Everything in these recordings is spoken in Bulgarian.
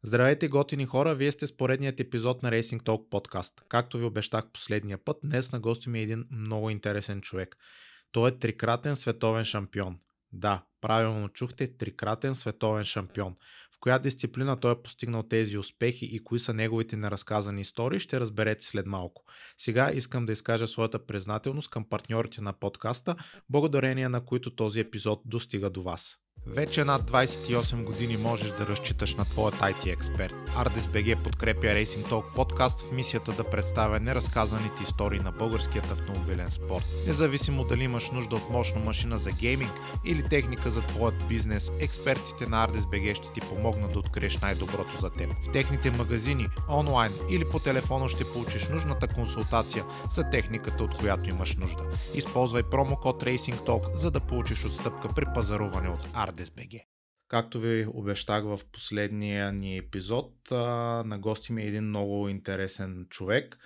Здравейте, готини хора! Вие сте с поредният епизод на Racing Talk подкаст. Както ви обещах последния път, днес на гости ми е един много интересен човек. Той е трикратен световен шампион. Да, правилно чухте, трикратен световен шампион. В коя дисциплина той е постигнал тези успехи и кои са неговите неразказани истории, ще разберете след малко. Сега искам да изкажа своята признателност към партньорите на подкаста, благодарение на които този епизод достига до вас. Вече над 28 години можеш да разчиташ на твоят IT експерт. ArdesBG подкрепя Racing Talk подкаст в мисията да представя неразказаните истории на българският автомобилен спорт. Независимо дали имаш нужда от мощна машина за гейминг или техника за твоят бизнес, експертите на ArdesBG ще ти помогнат да откриеш най-доброто за теб. В техните магазини, онлайн или по телефона ще получиш нужната консултация за техниката, от която имаш нужда. Използвай промокод Racing Talk, за да получиш отстъпка при пазаруване от ArdesBG. Както ви обещах в последния ни епизод, на гости ми е един много интересен човек.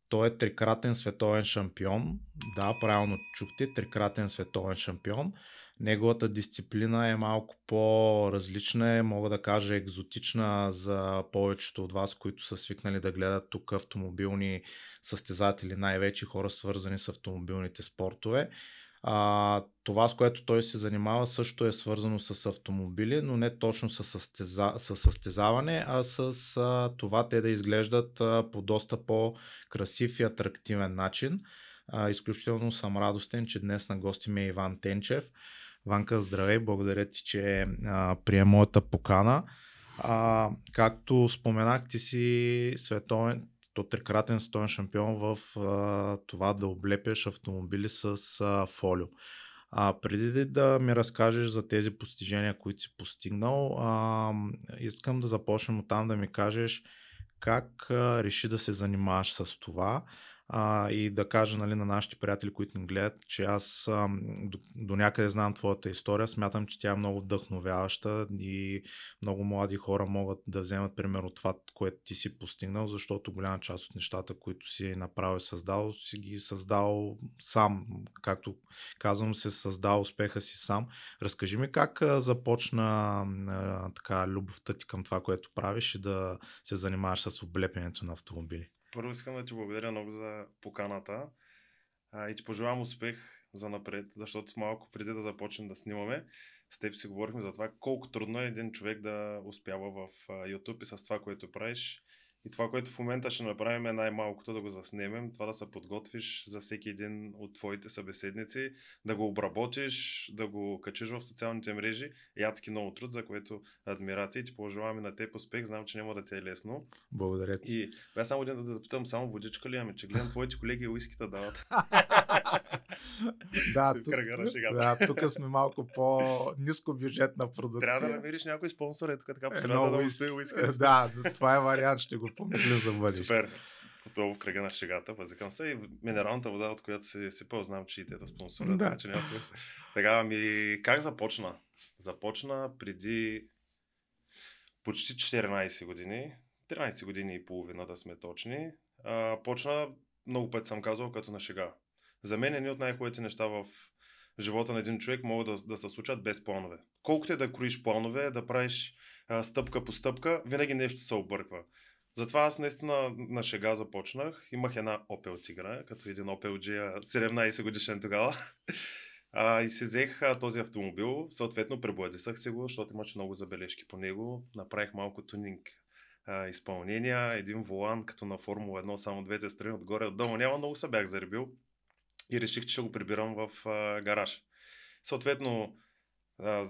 Той е трикратен световен шампион. Да, правилно чухте, трикратен световен шампион. Неговата дисциплина е малко по-различна, мога да кажа екзотична за повечето от вас, които са свикнали да гледат тук автомобилни състезатели, най-вече хора свързани с автомобилните спортове. Това, с което той се занимава, също е свързано с автомобили, но не точно с състезаване, а с това те да изглеждат по доста по-красив и атрактивен начин. Изключително съм радостен, че днес на гости ми е Иван Тенчев. Ванка, здравей, благодаря ти, че прие моята покана. Както споменах, ти си трикратен световен шампион в това да облепяш автомобили с фолио. Преди да ми разкажеш за тези постижения, които си постигнал, искам да започнем от там да ми кажеш как реши да се занимаваш с това. И да кажа, нали, на нашите приятели, които ни гледат, че аз до някъде знам твоята история, смятам, че тя е много вдъхновяваща и много млади хора могат да вземат пример от това, което ти си постигнал, защото голяма част от нещата, които си направил и създал, си ги създал сам. Както казвам, се създал успеха си сам. Разкажи ми как започна така любовта ти към това, което правиш и да се занимаваш с облепянето на автомобили. Първо искам да ти благодаря много за поканата и ти пожелавам успех за напред, защото малко преди да започнем да снимаме, с теб си говорихме за това колко трудно е един човек да успява в YouTube и с това, което правиш. И това, което в момента ще направим е най-малкото да го заснемем, това да се подготвиш за всеки един от твоите събеседници, да го обработиш, да го качиш в социалните мрежи. И адски много труд, за което адмирации. Ти пожелаваме на теб успех, знам, че няма да ти е лесно. Благодаря ти. И бе само един да питам, само водичка ли? Ами че гледам твоите колеги уиските дават. Тук сме малко по-ниско бюджетна продукция. Трябва да намериш някой спонсор, ето така по средата да устои уиските. Да, това е вариант, ще го помислим за бъдеще. Супер. Готово в кръга на шегата, възикам се и минералната вода, от която се сипал, знам, че и те да спонсорят. Да. Така, как започна? Започна преди почти 14 години, 13 години и половина да сме точни. Почна, много пъти съм казал, като на шега. За мен едни от най-хубавите неща в живота на един човек могат да се случат без планове. Колкото е да кроиш планове, да правиш стъпка по стъпка, винаги нещо се обърква. Затова аз наистина на шега започнах. Имах една Opel Tigra, като един Opel G, 17 годишен тогава. И си взех този автомобил, съответно пребладисах се го, защото имаше много забележки по него. Направих малко тунинг изпълнения, един волан, като на Формула 1, само двете страни отгоре, отдолу няма, много се бях заребил и реших, че ще го прибирам в гараж. Съответно,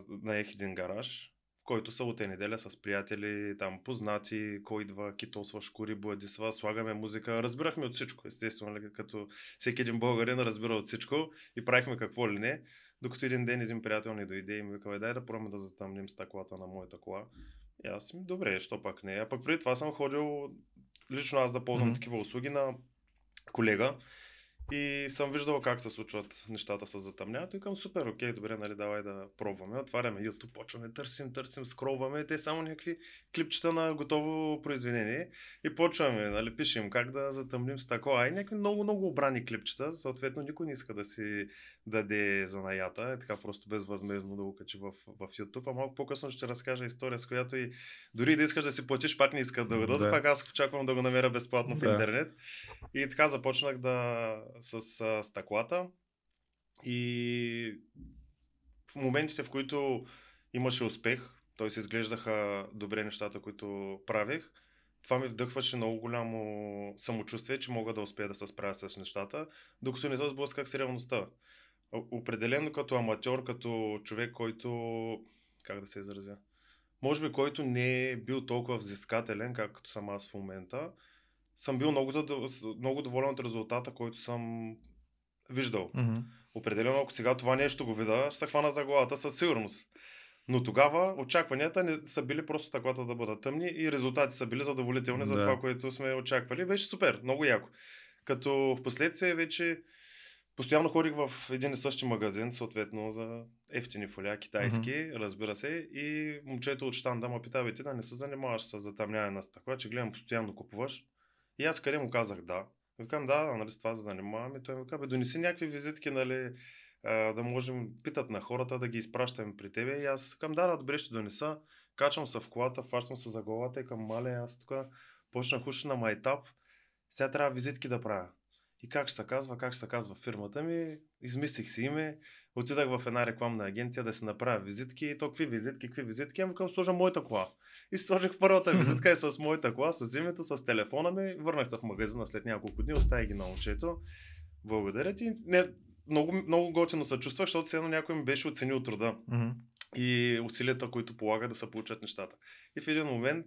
наех един гараж, в който събота и неделя с приятели, там познати, кой идва, китосва, шкури, бладисва, слагаме музика, разбирахме от всичко, естествено, като всеки един българин разбира от всичко и правихме какво ли не, докато един ден един приятел ни дойде и ми вика, дай да пробваме да затъмним стъклата на моята кола. И аз ми, добре, що пак не. А пък преди това съм ходил лично аз да ползвам такива услуги на колега И съм виждал как се случват нещата с затъмняването и към супер, окей, добре, нали, давай да пробваме. Отваряме YouTube, почваме, търсим, скролваме, те само някакви клипчета на готово произведение и почваме, нали, пишем как да затъмним с такова. И някакви много обрани клипчета, съответно никой не иска да си даде занаята, е така просто безвъзмездно да го качи в YouTube, а малко по-късно ще разкажа история, с която и дори да искаш да си платиш, пак не искат да го дадат, пак аз очаквам да го намеря безплатно в интернет. И така започнах с стъклата и в моментите, в които имаше успех, т.е. се изглеждаха добре нещата, които правих, това ми вдъхваше много голямо самочувствие, че мога да успея да се справя с нещата, докато не се сблъсках с реалността. Определено като аматьор, като човек, който, как да се изразя, може би който не е бил толкова взискателен, както съм аз в момента, съм бил много доволен от резултата, който съм виждал. Mm-hmm. Определено, ако сега това нещо го видя, ще се хвана за главата със сигурност. Но тогава очакванията не са били просто таклата да бъдат тъмни и резултати са били задоволителни за това, което сме очаквали. Беше супер, много яко. Като в последствие вече постоянно ходих в един и същи магазин, съответно за ефтини фолия, китайски, разбира се, и момчето от щанда ме пита, ти да не се занимаваш с затъмняване на стъкла, че гледам постоянно купуваш. И аз къде му казах да. Викам да, нали, с това се занимаваме. И той ми каза, донеси някакви визитки, нали, да можем, питат на хората, да ги изпращаме при тебе. И аз казвам, да, добре, ще донеса. Качвам се в колата, фарсвам се за главата и към мале, аз тук почнах уж на майтап. Сега трябва визитки да правя. И как ще се казва фирмата ми, измислих си име, отидах в една рекламна агенция да си направя визитки и то какви визитки, ами към сложа моята кола. И сложих първата визитка и с моята кола, с името, с телефона ми, върнах се в магазина след няколко дни, оставих ги на момчето. Благодаря ти. Не, много готино се чувствах, защото все едно някой ми беше оценил труда и усилията, които полага да се получат нещата. И в един момент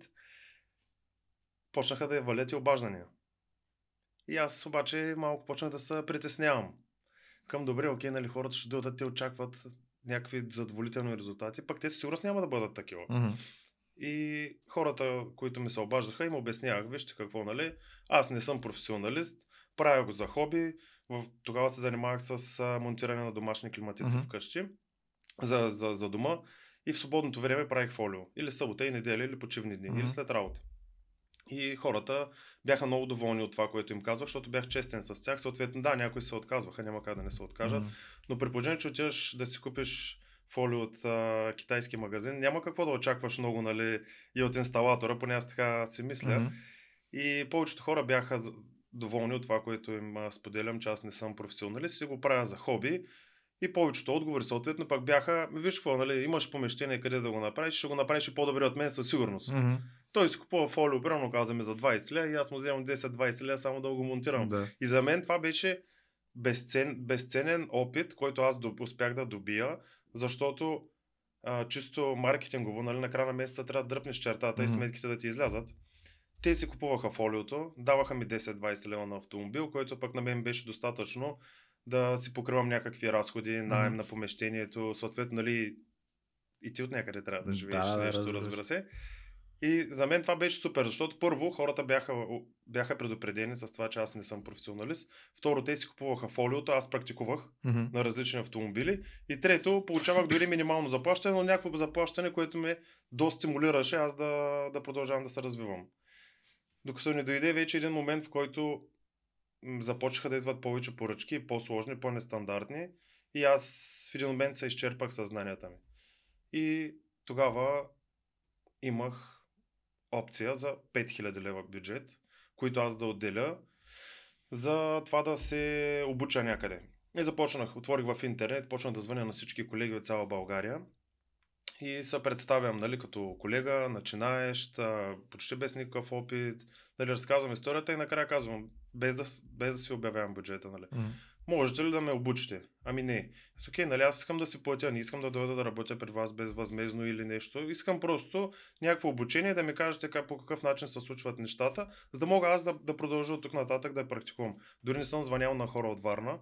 почнаха да валят и обаждания. И аз обаче малко почнах да се притеснявам. Към добре, окей, нали, хората ще дойдат, те очакват някакви задоволителни резултати, пък те със сигурност няма да бъдат такива. И хората, които ми се обаждаха, им обяснявах, вижте какво, нали, аз не съм професионалист, правя го за хоби, тогава се занимавах с монтиране на домашни климатици вкъщи, за дома, и в свободното време правих фолио, или събота и неделя, или почивни дни, или след работа. И хората бяха много доволни от това, което им казвах, защото бях честен с тях. Съответно, да, някои се отказваха, няма как да не се откажат. Но при положение, че отидеш да си купиш фолио от китайски магазин, няма какво да очакваш много, нали, и от инсталатора, поне аз така си мисля. И повечето хора бяха доволни от това, което им споделям, че аз не съм професионалист и го правя за хоби. И повечето отговори съответно пак бяха, виж какво, нали, имаш помещение къде да го направиш, ще го направиш и по-добре от мен със сигурност. Той си купува фолио, примерно казваме за 20 лева и аз му вземам 10-20 лева само да го монтирам. Да. И за мен това беше безценен опит, който аз успях да добия, защото чисто маркетингово, нали, на края на месеца трябва да дръпнеш чертата и сметките да ти излязат. Те си купуваха фолиото, даваха ми 10-20 лева на автомобил, който пък на мен беше достатъчно да си покривам някакви разходи, наем на помещението, съответно, нали, и ти от някъде трябва да живееш нещо, разбира се. И за мен това беше супер, защото първо хората бяха предупредени с това, че аз не съм професионалист. Второ, те си купуваха фолиото, аз практикувах на различни автомобили. И трето, получавах дори минимално заплащане, но някакво заплащане, което ме доста стимулираше аз да продължавам да се развивам. Докато не дойде вече един момент, в който започнаха да идват повече поръчки, по-сложни, по-нестандартни. И аз в един момент се изчерпах съзнанията ми. И тогава имах опция за 5000 лева бюджет, които аз да отделя за това да се обуча някъде. И отворих в интернет, почнах да звъня на всички колеги от цяла България и се представям, нали, като колега, начинаещ, почти без никакъв опит, нали, разказвам историята и накрая казвам, без да си обявявам бюджета, нали. Можете ли да ме обучите? Ами не. Окей, нали, аз искам да си платя, не искам да дойда да работя при вас безвъзмездно или нещо. Искам просто някакво обучение, да ми кажете по какъв начин се случват нещата, за да мога аз да продължа от тук нататък да практикувам. Дори не съм звънял на хора от Варна,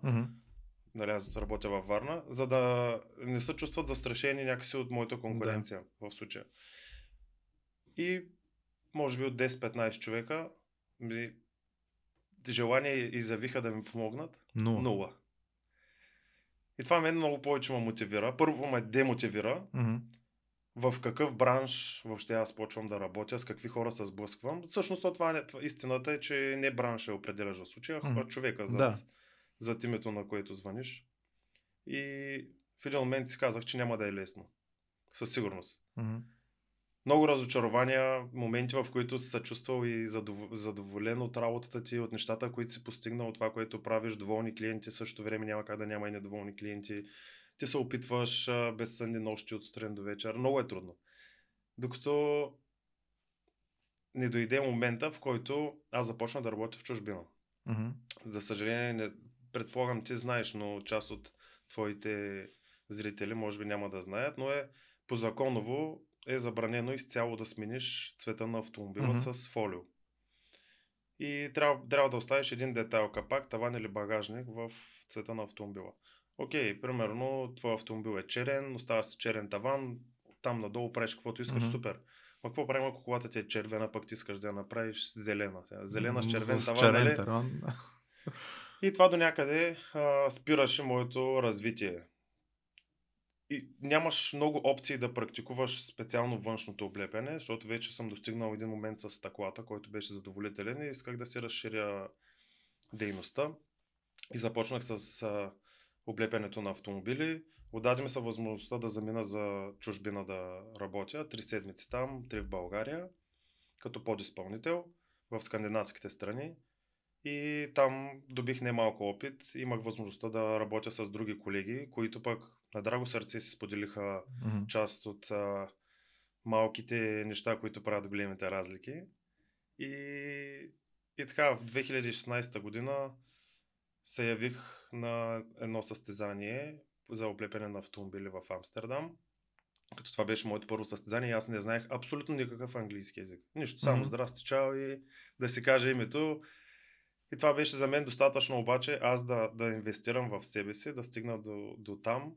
нали, аз работя във Варна, за да не се чувстват застрашени някакси от моята конкуренция в случая. И може би от 10-15 човека желание изявиха да ми помогнат? Нула. Нула. И това мен много повече ме мотивира. Първо ме демотивира. В какъв бранш въобще аз почвам да работя, с какви хора се сблъсквам. Всъщност истината е, че не бранш е определящ в случая, а човека зад името, на което звъниш. И в един момент си казах, че няма да е лесно. Със сигурност. Много разочарования, моменти, в които си се чувствал и задоволен от работата ти, от нещата, които си постигнал, от това, което правиш, доволни клиенти, същото време няма как да няма и недоволни клиенти. Ти се опитваш безсънни нощи от сутрин до вечер. Много е трудно. Докато не дойде момента, в който аз започна да работя в чужбина. За съжаление, предполагам, ти знаеш, но част от твоите зрители може би няма да знаят, но по законово е забранено изцяло да смениш цвета на автомобила с фолио. И трябва да оставиш един детайл, капак, таван или багажник в цвета на автомобила. Окей, примерно твой автомобил е черен, остава с черен таван, там надолу правиш каквото искаш, супер. Но какво правим, ако колата ти е червена, пък ти искаш да я направиш зелена? Зелена с червен таван, нали? И това до някъде спираше моето развитие. И нямаш много опции да практикуваш специално външното облепяне, защото вече съм достигнал един момент с стъклата, който беше задоволителен и исках да се разширя дейността. И започнах с облепянето на автомобили. Отдаде ми се възможността да замина за чужбина да работя. 3 седмици там, 3 в България, като подизпълнител в скандинавските страни. И там добих немалко опит. Имах възможността да работя с други колеги, които пък на драго сърце си споделиха част от малките неща, които правят големите разлики. И така, в 2016 година се явих на едно състезание за облепяне на автомобили в Амстердам. Като това беше моето първо състезание и аз не знаех абсолютно никакъв английски език. Нищо, само здрасти, чао и да си кажа името. И това беше за мен достатъчно обаче аз да инвестирам в себе си, да стигна до там.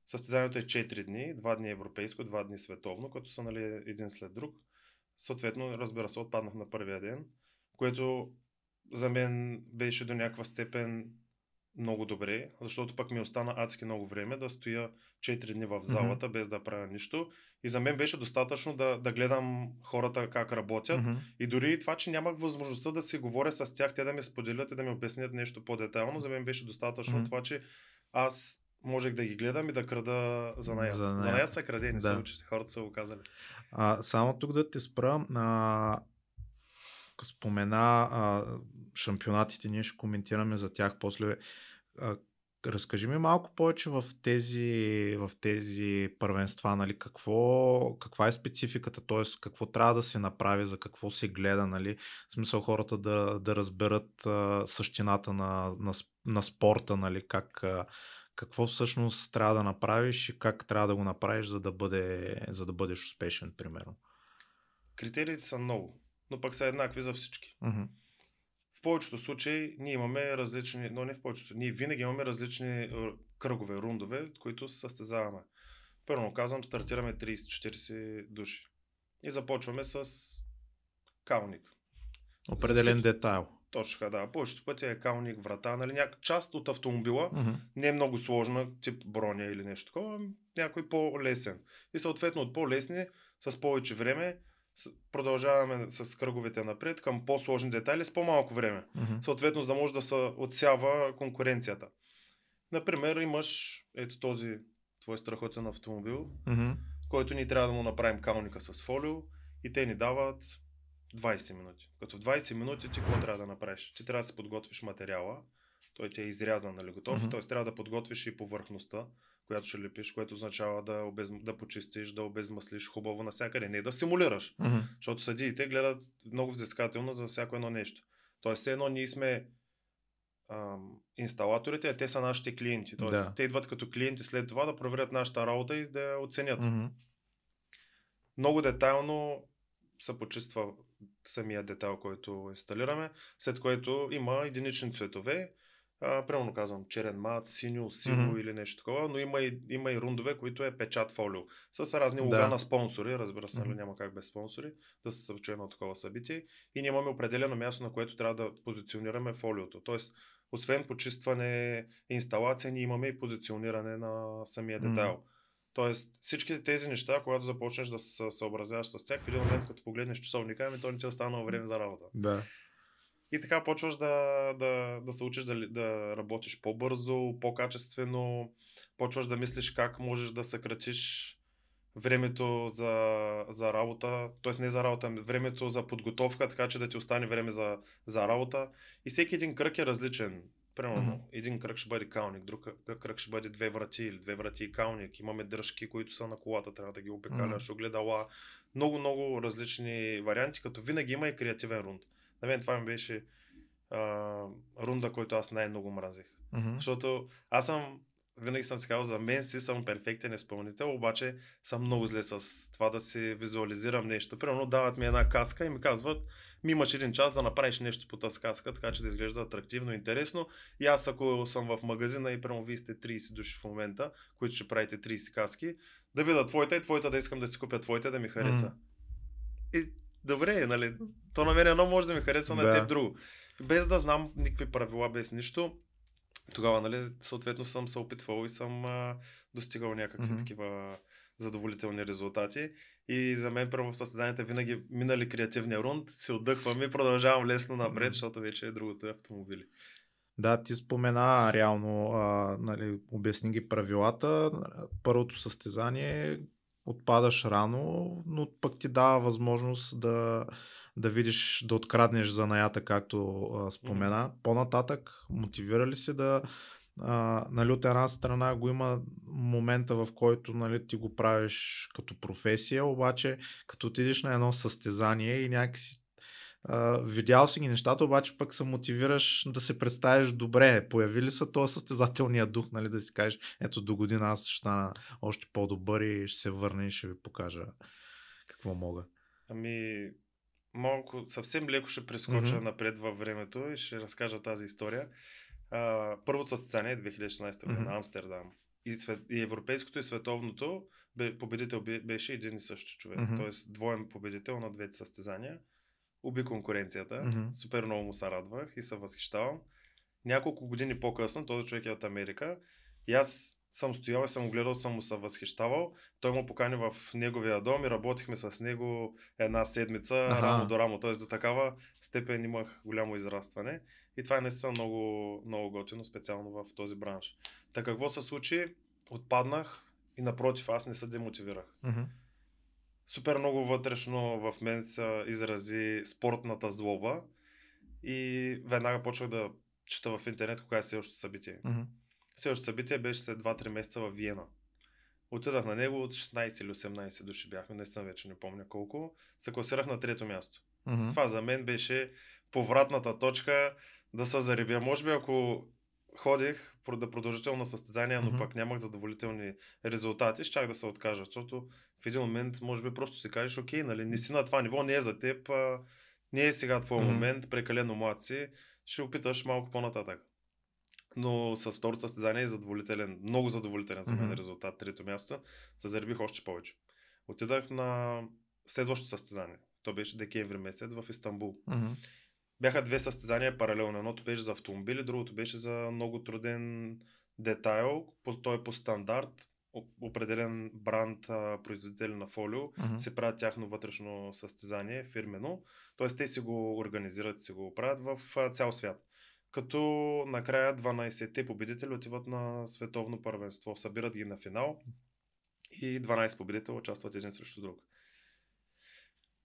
Състезанието е 4 дни, 2 дни европейско, 2 дни световно, като са един след друг. Съответно, разбира се, отпаднах на първия ден, което за мен беше до някаква степен много добре, защото пък ми остана адски много време да стоя 4 дни в залата без да правя нищо. И за мен беше достатъчно да гледам хората как работят. И дори това, че нямах възможността да си говоря с тях, те да ми споделят и да ми обяснят нещо по-детайлно, за мен беше достатъчно това, че аз можех да ги гледам и да крада занаят. Занаят са краде, не се учи, хората са го казали. Само тук да те спра, спомена шампионатите, ние ще коментираме за тях после. Разкажи ми малко повече в тези първенства, нали, каква е спецификата, т.е. какво трябва да се направи, за какво се гледа, нали, в смисъл хората да разберат същината на спорта, нали, какво всъщност трябва да направиш и как трябва да го направиш, за да бъдеш успешен, примерно. Критериите са много, но пък са еднакви за всички. В повечето случаи ние имаме различни, но не в повечето, ние винаги имаме различни кръгове, рундове, които се състезаваме. Първо казвам, стартираме 30-40 души и започваме с калник. Определен детайл. Точно, да. Повечето пъти е калник, врата, нали, част от автомобила не е много сложна, тип броня или нещо такова, някой по-лесен. И съответно от по-лесни, с повече време, продължаваме с кръговете напред към по-сложни детайли с по-малко време. Съответно, за да може да се отсява конкуренцията. Например, имаш ето този твой страхотен автомобил, който ни трябва да му направим калника с фолио и те ни дават 20 минути. Като в 20 минути ти какво трябва да направиш? Ти трябва да си подготвиш материала, той ти е изрязан, нали, готов, т.е. трябва да подготвиш и повърхността, която ще лепиш, което означава да почистиш, да обезмаслиш хубаво навсякъде. Не да симулираш, защото съдиите гледат много взискателно за всяко едно нещо. Тоест, все едно ние сме инсталаторите, а те са нашите клиенти. Тоест, те идват като клиенти след това да проверят нашата работа и да я оценят. Много детайлно се почиства самия детайл, който инсталираме, след което има единични цветове. Примерно казвам черен мат, синьо, сиво или нещо такова, но има и рундове, които е печат фолио. С разни лога на спонсори, разбира се, няма как без спонсори да се съчува едно такова събитие. И ние имаме определено място, на което трябва да позиционираме фолиото. Тоест, освен почистване, инсталация, ние имаме и позициониране на самия детайл. Тоест, всички тези неща, когато започнеш да се съобразяваш с тях, в един момент, като погледнеш часовника, то не ти остана време за работа. Да. И така почваш да се учиш да работиш по-бързо, по-качествено, почваш да мислиш как можеш да съкратиш времето за работа, т.е. не за работа, времето за подготовка, така че да ти остане време за работа. И всеки един кръг е различен. Примерно, един кръг ще бъде калник, друг кръг ще бъде 2 врати или 2 врати и калник. Имаме дръжки, които са на колата, трябва да ги обикаляш, огледала. Много различни варианти, като винаги има и креативен рунд. На мен това ми беше рунда, който аз най-много мразих. Защото винаги съм си казал, за мен си съм перфектен изпълнител, обаче съм много зле с това да си визуализирам нещо. Примерно дават ми една каска и ми казват, имаш един час да направиш нещо по тази каска, така че да изглежда атрактивно и интересно. И аз ако съм в магазина и прямо вие сте 30 души в момента, които ще правите 30 каски, да видя твоята и твоята да искам да си купя твоята да ми хареса. И добре, нали? То на мен едно може да ми хареса, на теб друго. Без да знам никакви правила, без нищо. Тогава, нали, съответно съм се опитвал и съм достигал някакви такива задоволителни резултати. И за мен първо в състезанията винаги минали креативния рунд, се отдъхвам и продължавам лесно напред, защото вече е другото автомобили. Да, ти спомена реално, нали, обясни ги правилата. Първото състезание отпадаш рано, но пък ти дава възможност да видиш, да откраднеш занаята, както спомена. По-нататък мотивира ли се да, нали, от една страна го има момента, в който, нали, ти го правиш като професия, обаче като отидеш на едно състезание и някакси видял си ги нещата, обаче пък се мотивираш да се представиш добре. Появи ли са този състезателния дух, нали, да си кажеш, ето до година аз ще стана още по-добър и ще се върна и ще ви покажа какво мога? Малко, съвсем леко ще прескоча напред във времето и ще разкажа тази история. Първото състезание 2016 година на Амстердам. И европейското и световното победител беше един и същи човек. Тоест двоен победител на двете състезания. Уби конкуренцията. Супер много му се радвах и се възхищавам. Няколко години по-късно, този човек е от Америка. И аз съм стоял и съм гледал, съм му се възхищавал. Той му покани в неговия дом и работихме с него една седмица рамо до рамо. Т.е. до такава степен имах голямо израстване. И това е наистина много, много готино, специално в този бранш. Така какво се случи? Отпаднах и напротив, аз не се демотивирах. Супер много вътрешно в мен се изрази спортната злоба и веднага почвах да чета в интернет кога е следващото събитие. Следващото събитие беше след 2-3 месеца в Виена. Отидах на него, от 16 или 18 души бяхме, не съм вече, не помня колко. Се класирах на 3-то място. Това за мен беше повратната точка да се заребя. Може би ако ходих да продължително състезание, но пък нямах задоволителни резултати, щях да се откажа, защото в един момент може би просто си кажеш, окей, нали, не си на това ниво, не е за теб, не е сега твой момент, прекалено млад си, ще опиташ малко по-нататък. Но с второто състезание е задоволителен, много задоволителен за мен резултат, 3-то място, се заребих още повече. Отидах на следващото състезание, то беше декември месец в Истанбул. Бяха 2 състезания паралелно. Едното беше за автомобили, другото беше за много труден детайл. Той е по стандарт. Определен бранд, производители на фолио, се правят тяхно вътрешно състезание, фирмено. Тоест те си го организират, си го правят в цял свят. Като накрая 12-те победители отиват на световно първенство. Събират ги на финал и 12 победители участват един срещу друг.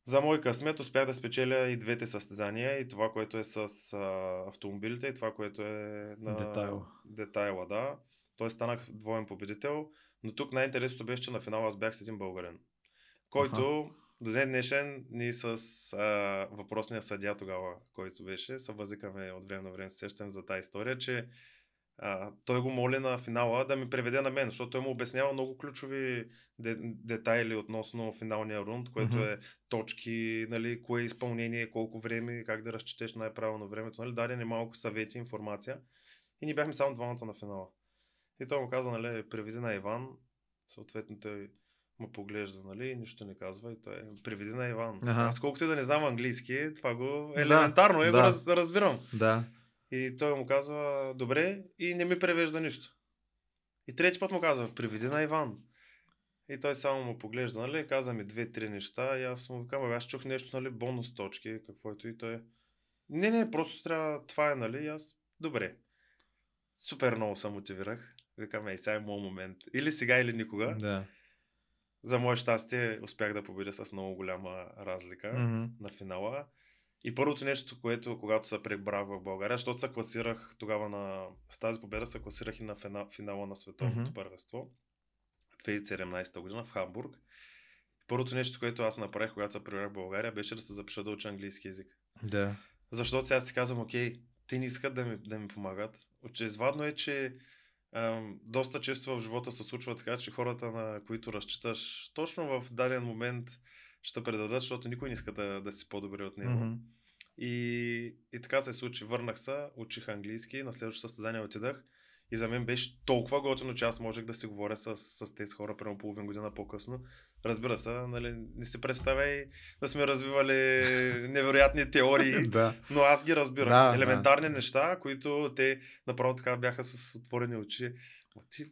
За мой късмет успях да спечеля и двете състезания, и това, което е с автомобилите, и това, което е на детайла, да. Той станах двоен победител, но тук най-интересното беше, че на финала аз бях с един българин, който до ден днешен ние с въпросния съдия тогава, който беше, се възикаме от време на време, се сещам за тази история, че той го моли на финала да ми преведе на мен, защото той му обяснява много ключови детайли относно финалния рунд, което е точки, нали, кое е изпълнение, колко време, как да разчетеш най-правилно времето, нали, даде ни малко съвети, информация. и ние бяхме само двамата на финала. И той му каза, нали, приведи на Иван, съответно той му поглежда, нали, нищо не казва и той приведи на Иван. Аз колкото и да не знам английски, това го елементарно, го разбирам. Да. И той му казва, добре, и не ми превежда нищо. И трети път му казва, приведи на Иван. И той само му поглежда, нали, каза ми 2-3 неща и аз му викам, аз чух нещо, нали, бонус точки, каквото и той. Не, просто трябва, това е, нали, и аз, добре. Супер много се мотивирах. Викам, сега е моят момент. Или сега, или никога. Да. За мое щастие успях да победя с много голяма разлика на финала. И първото нещо, което когато се прибрах в България, защото се класирах тогава с тази победа се класирах и на финала на световното първенство 2017 година в Хамбург. Първото нещо, което аз направих, когато се прибрах в България, беше да се запиша да уча английски език. Да. Защото сега си казвам, окей, те не искат да ми помагат. Очевидно е, че доста често в живота се случва така, че хората, на които разчиташ точно в даден момент ще предадат, защото никой не иска да си по-добре от него. И така се случи. Върнах се, учих английски, на следващото състезание отидах и за мен беше толкова готино, че аз можех да си говоря с тези хора прямо половин година по-късно. Разбира се, нали, не си представяй да сме развивали невероятни теории, но аз ги разбирам. Елементарни неща, които те направо така бяха с отворени очи. Ти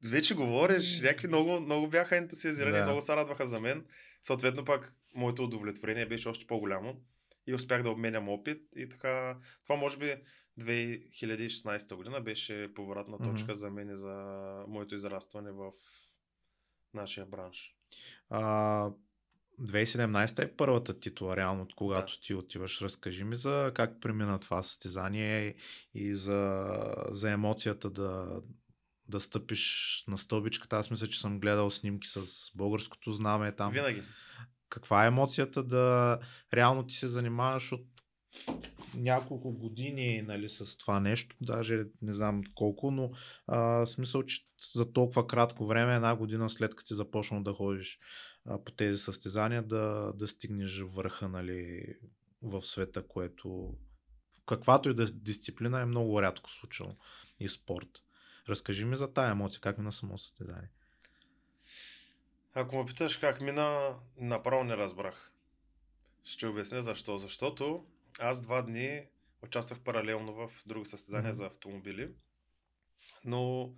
вече говориш, някакви много бяха ентусиазирани, много се радваха за мен. Съответно пак моето удовлетворение беше още по-голямо и успях да обменям опит и така. Това може би 2016 година беше поворотна точка за мен и за моето израстване в нашия бранш. 2017 е първата титла, реално, когато ти отиваш. Разкажи ми за как премина това състезание и за емоцията да стъпиш на стълбичката. Аз мисля, че съм гледал снимки с българското знаме там. Винаги. Каква е емоцията да реално ти се занимаваш от няколко години, нали, с това нещо, даже не знам колко, но смисъл, че за толкова кратко време, една година след като си започнал да ходиш по тези състезания, да стигнеш върха, нали, в света, което каквато и да дисциплина е много рядко случило и спорт. Разкажи ми за тая емоция, как мина само състезание. Ако ме питаш как мина, направо не разбрах. Ще обясня защо. Защото аз 2 дни участвах паралелно в друго състезание за автомобили, но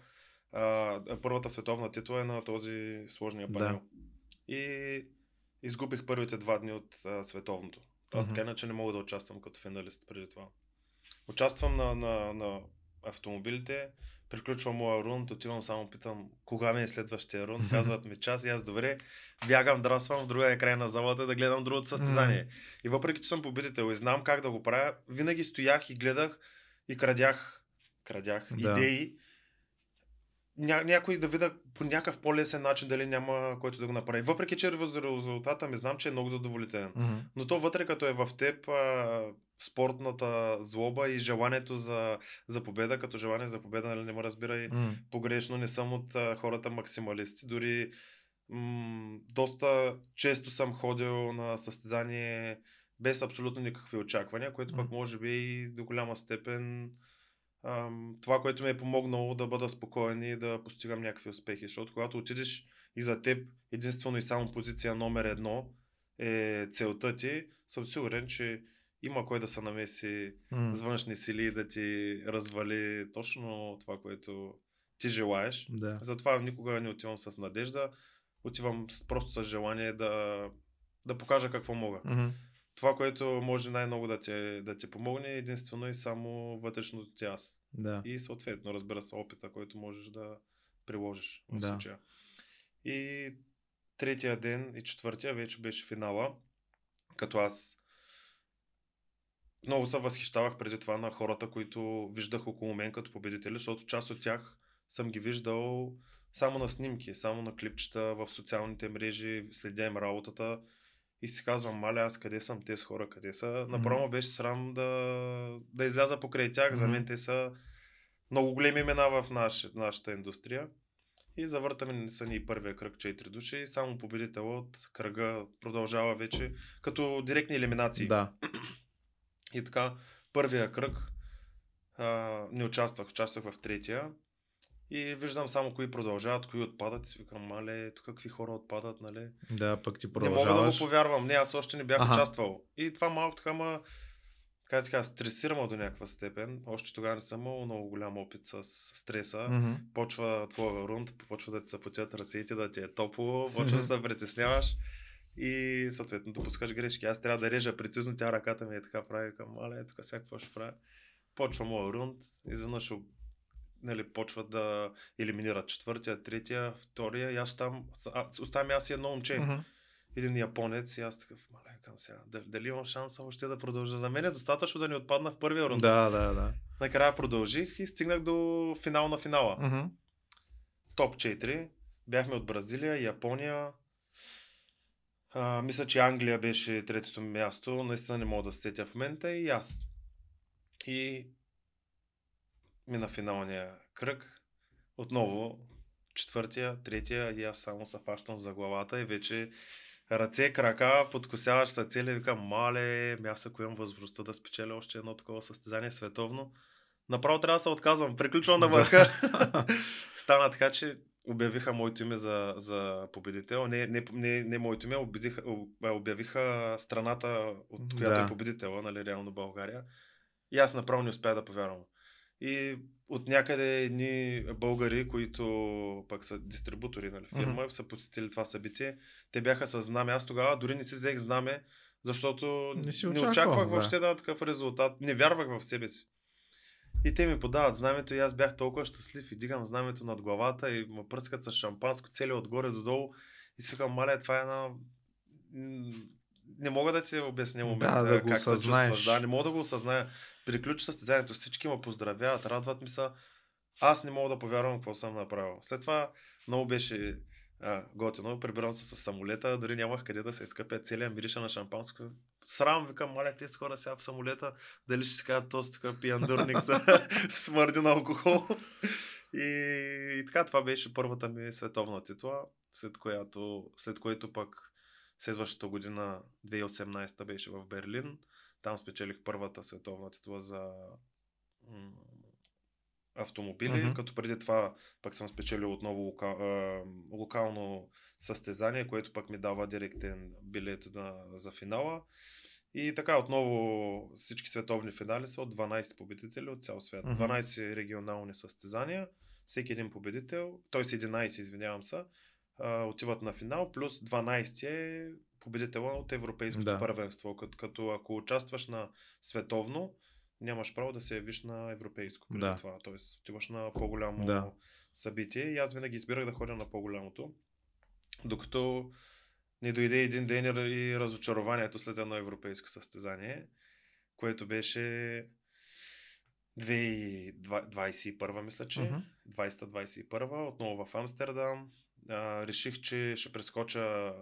първата световна титла е на този сложния панел. И изгубих първите 2 дни от световното. Аз така иначе не мога да участвам като финалист преди това. Участвам на автомобилите, приключвам моя рунд, отивам само питам кога ми е следващия рунд, казват ми час и аз добре, бягам, драсвам в другия край на залата да гледам другото състезание. И въпреки че съм победител и знам как да го правя, винаги стоях и гледах и крадях идеи. Някой да видя по някакъв по-лесен начин дали няма който да го направи. Въпреки че резултата ми знам, че е много задоволителен. Но то вътре като е в теб спортната злоба и желанието за победа, като желание за победа, нали, не ме разбирай погрешно, не съм от хората максималисти. Дори доста често съм ходил на състезание без абсолютно никакви очаквания, което пък може би и до голяма степен това, което ми е помогнало да бъда спокоен и да постигам някакви успехи. Защото когато отидеш и за теб единствено и само позиция номер 1 е целта ти, съм сигурен, че има кой да се намеси с външни сили и да ти развали точно това, което ти желаеш. Затова никога не отивам с надежда, отивам просто с желание да покажа какво мога. Това, което може най-много да ти помогне, е единствено и само вътрешното ти аз. И съответно, разбира се, опита, който можеш да приложиш в случая. И третия ден и четвъртия вече беше финала, като аз много се възхищавах преди това на хората, които виждах около мен като победители, защото част от тях съм ги виждал само на снимки, само на клипчета в социалните мрежи, следя им работата. И си казвам, маля, аз къде съм, тези хора къде са. Направо беше срам да изляза покрай тях. За мен те са много големи имена в нашата индустрия. И завъртаме са ни първия кръг 4 души и само победител от кръга продължава вече като директни елиминации. И така, първия кръг Не участвах в третия. И виждам само кои продължават, кои отпадат. И си викам, мале, тук какви хора отпадат, нали? Да, пък ти Не мога да го продължаваш. повярвам. Не, аз още не бях Аха. участвал. И това малко така как така, стресирам до някаква степен. Още тогава не съм имал много голям опит с стреса. Мгм. Почва твоя рунд, почва да ти се потят ръцете, да ти е топло, почва да се притесняваш и съответно допускаш грешки. Аз трябва да режа прецизно, тя ръката ми е така прави, към мале, тук сега какво ще правя. Почва моя рунд, изведнъж нали, почва да елиминират четвъртия, третия, втория и аз оставам аз и едно момче. Мгм. Един японец и аз такъв, мале, към сега, дали имам шанса още да продължа. За мен е достатъчно да ни отпадна в първия рунд. Да. Накрая продължих и стигнах до финал на финала. Мгм. Топ 4. Бяхме от Бразилия, Япония. Мисля, че Англия беше третото място. Наистина не мога да се сетя в момента и аз. И мина финалния кръг. Отново четвъртия, третия и аз само се фащам за главата и вече ръце, крака, подкосяваш се цели и викам, мале, аз ако имам възможността да спечеля още едно такова състезание световно, направо трябва да се отказвам. Приключвам на върха. Стана така, че обявиха моето име за победител. Не моето име, обявиха страната, от която е победител, нали, реално България. И аз направо не успях да повярвам. И от някъде едни българи, които пък са дистрибутори, нали, фирма, са посетили това събитие. Те бяха със знаме. Аз тогава дори не си взех знаме, защото не очаквах въобще да такъв резултат. Не вярвах в себе си. И те ми подават знамето и аз бях толкова щастлив и дигам знамето над главата и ме пръскат с шампанско цели отгоре до долу и си викам, маля, това е една... Не мога да ти обясня момента да как се чувстваш. Да, не мога да го осъзная. Приключи състезанието, всички ме поздравяват, радват ми се. Аз не мога да повярвам какво съм направил. След това много беше готино, прибирам се с самолета, дори нямах къде да се изкъпя, целият мириша на шампанско. Срам, викам, маля, тези хора сега в самолета, дали ще си кажат този така пияндурник смърди на алкохол. И така, това беше първата ми световна титла, след което пък следващата година, 2018 беше в Берлин. Там спечелих първата световна титла за автомобили, като преди това пък съм спечелил отново локално състезание, което пък ми дава директен билет за финала. И така, отново всички световни финали са от 12 победители от цял свят. 12 регионални състезания, всеки един победител, т.е. 11, извинявам се, отиват на финал, плюс 12 е победителя от европейското първенство. Като ако участваш на световно, нямаш право да се явиш на европейско преди това. Т.е. отиваш на по-голямо събитие и аз винаги избирах да ходя на по-голямото. Докато не дойде един ден и разочарованието след едно европейско състезание, което беше 2021, мисля, че 2021, отново в Амстердам. Реших, че ще прескоча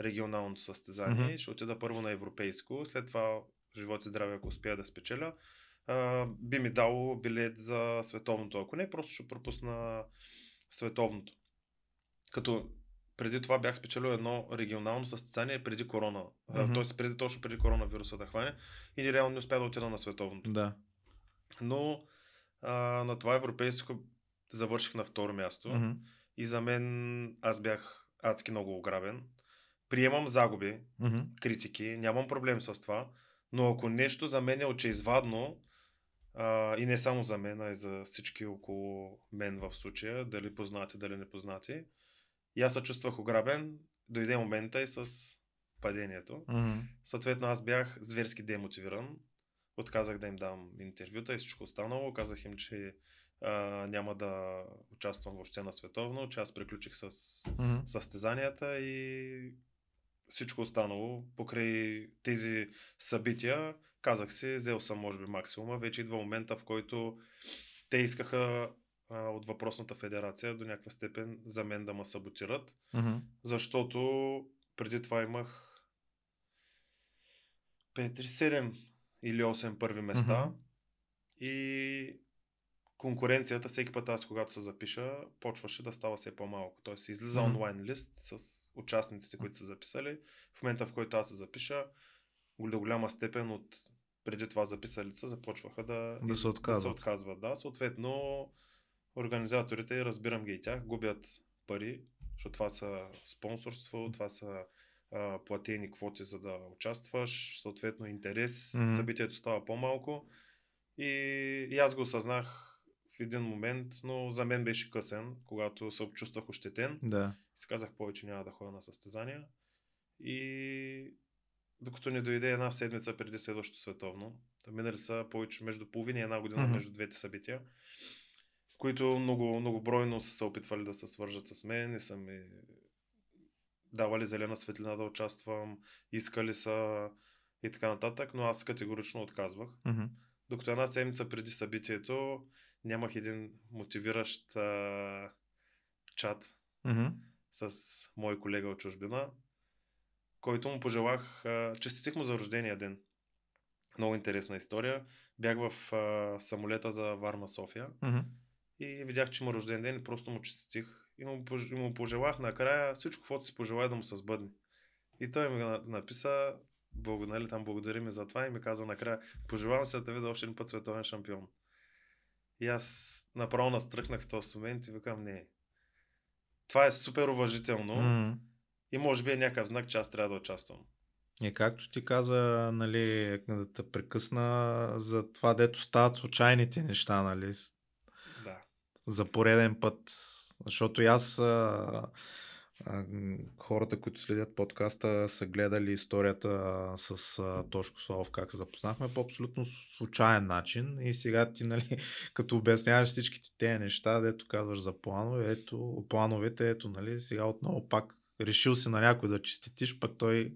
регионалното състезание, ще отида първо на европейско, след това живот и здраве, ако успея да спечеля, би ми дало билет за световното. Ако не, просто ще пропусна световното. Като преди това бях спечелил едно регионално състезание преди корона. Т.е. точно преди коронавируса да хване и реално не успя да отида на световното. Да. Но на това европейско завърших на второ място и за мен аз бях адски много ограбен. Приемам загуби, критики, нямам проблем с това, но ако нещо за мен е очеизвадно, и не само за мен, а и за всички около мен в случая, дали познати, дали непознати, и аз се чувствах ограбен, дойде момента и с падението. Съответно аз бях зверски демотивиран, отказах да им дам интервюта и всичко останало, казах им, че няма да участвам въобще на световно, че аз приключих с състезанията и всичко останало покрай тези събития. Казах си, взел съм може би максимума, вече идва момента, в който те искаха от въпросната федерация до някаква степен за мен да ме саботират, защото преди това имах 5-7 или 8 първи места и конкуренцията всеки път аз когато се запиша почваше да става все по-малко. Тоест излиза онлайн лист с участниците, които са записали. В момента в който аз се запиша, до голяма степен от преди това записалица започваха Да се да се отказват. отказват. Да, съответно организаторите, разбирам ги и тях, губят пари, защото това са спонсорство, това са платени квоти за да участваш, съответно интерес, Мгм. събитието става по-малко и аз го осъзнах в един момент, но за мен беше късен, когато се чувствах ощетен. Да. Си казах повече няма да ходя на състезания и докато не дойде една седмица преди следващото световно, минали са повече между половина и една година Мгм. между двете събития, които многобройно са се опитвали да се свържат с мен и са ми давали зелена светлина да участвам, искали са и така нататък, но аз категорично отказвах. Мгм. Докато една седмица преди събитието нямах един мотивиращ чат Мгм. с мой колега от чужбина, който му пожелах, честитих му за рождения ден. Много интересна история. Бях в самолета за Варна-София Мгм. и видях, че има рожден ден и просто му честитих. И му пожелах накрая всичко, каквото си пожелая да му се сбъдне. И той ми написа, благодари ми за това и ми каза накрая, пожелавам се да те видя още един път световен шампион. И аз направо настръхнах в този момент и викам, не. Това е супер уважително Мгм. и може би е някакъв знак, че аз трябва да участвам. И както ти каза, нали, да те прекъсна за това, дето стават случайните неща, нали, Да. за пореден път. Защото и аз, хората, които следят подкаста, са гледали историята с Тошко Славов, как се запознахме по абсолютно случайен начин. И сега ти, нали, като обясняваш всичките тези неща, дето казваш за плановете, ето, нали, сега отново пак решил си на някой да честитиш, пък той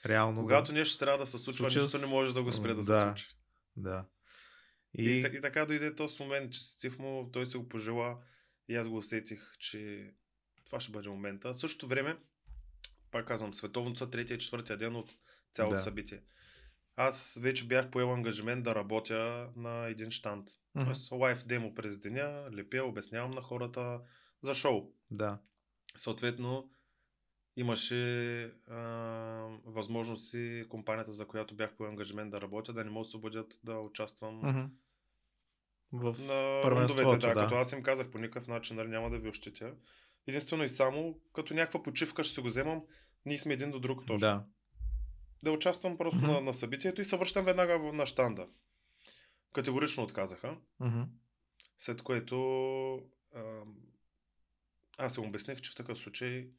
реално Когато нещо трябва да се случва, случи нищо не може да го спре да се Да, случи. да. И така дойде този момент, че стих му, той се го пожела и аз го усетих, че това ще бъде момента. В същото време, пак казвам, световното са третия и четвъртия ден от цялото Да. събитие. Аз вече бях поел ангажимент да работя на един щанд. Мгм. Тоест, лайф демо през деня, лепя, обяснявам на хората за шоу. Да. Съответно, имаше възможности компанията, за която бях поел ангажимент да работя, да не ме освободят да участвам Мгм. В на рундовете. първенството, Да, да. като аз им казах по никакъв начин, нали, няма да ви ощетя. Единствено и само, като някаква почивка ще се го вземам, ние сме един до друг точно. Да. Да участвам просто Мгм. на събитието и се връщам веднага на щанда. Категорично отказаха, Мгм. след което аз им обясних, че в такъв случай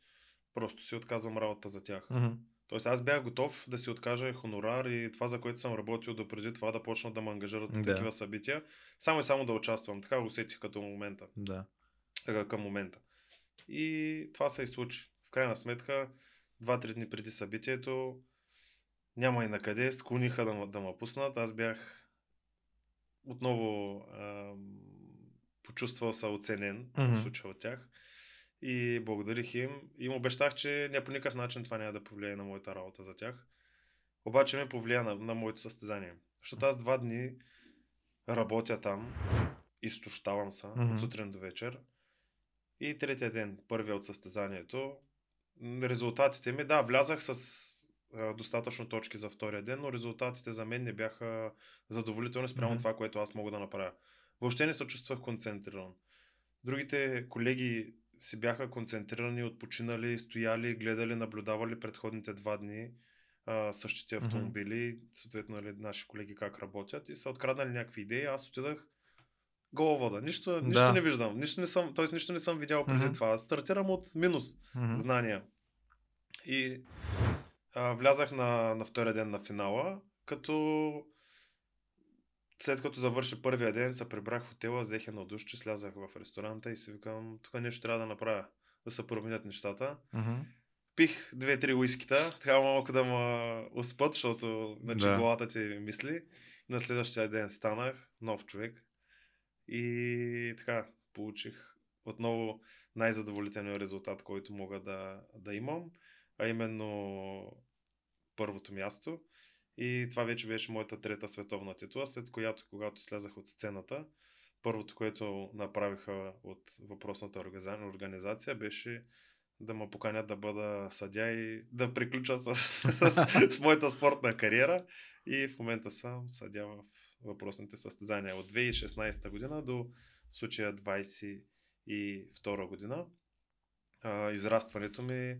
просто си отказвам работа за тях. Мгм. Тоест аз бях готов да си откажа хонорар и това, за което съм работил допреди това, да почна да ме ангажират по Да. такива събития, само и само да участвам. Така го усетих като момента. Да. Към момента. И това се и случи. В крайна сметка, 2-3 дни преди събитието, няма и на къде, склониха да ме пуснат. Аз бях отново почувствал се оценен в Мгм. случая от тях. И благодарих им. И им обещах, че не по никакъв начин това няма да повлияе на моята работа за тях. Обаче ме повлия на моето състезание. Защото аз 2 дни работя там, изтощавам се Мгм. от сутрин до вечер. И третия ден, първия от състезанието, резултатите ми, да, влязах с достатъчно точки за втория ден, но резултатите за мен не бяха задоволителни спрямо Мгм. това, което аз мога да направя. Въобще не се чувствах концентриран. Другите колеги си бяха концентрирани, отпочинали, стояли, гледали, наблюдавали предходните 2 дни същите Мгм. автомобили, съответно нали, наши колеги как работят и са откраднали някакви идеи. Аз отидах гола вода. Нищо Да. не виждам. Нищо не съм видял преди Мгм. това. Стартирам от минус Мгм. знания. И влязах на втория ден на финала, като след като завърши първия ден, се прибрах в хотела, взех едно душче, слязах в ресторанта и си викам, тук нещо трябва да направя, да се променят нещата. Мгм. Пих 2-3 уискита, така малко да ме успът, защото Да. главата ти мисли. На следващия ден станах нов човек и така получих отново най-задоволителният резултат, който мога да имам, а именно първото място. И това вече беше моята трета световна титла, след която, когато слязах от сцената, първото, което направиха от въпросната организация, беше да ме поканят да бъда съдия и да приключа с моята спортна кариера. И в момента съм съдия в въпросните състезания от 2016 година до в случая 2022 година. Израстването ми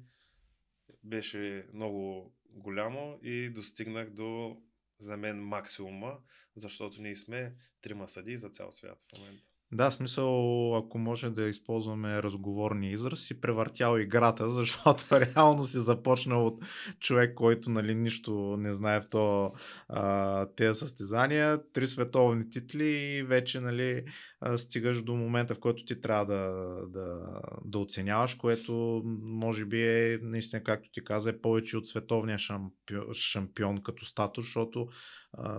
беше много голямо и достигнах до за мен максимума, защото ние сме 3 съдии за цял свят в момента. Да, смисъл, ако може да използваме разговорни израз, си превъртял играта, защото реално си започнал от човек, който нали, нищо не знае в тези състезания, 3 световни титли и вече нали, стигаш до момента, в който ти трябва да оценяваш, което може би е наистина, както ти каза, е повече от световния шампион като статус, защото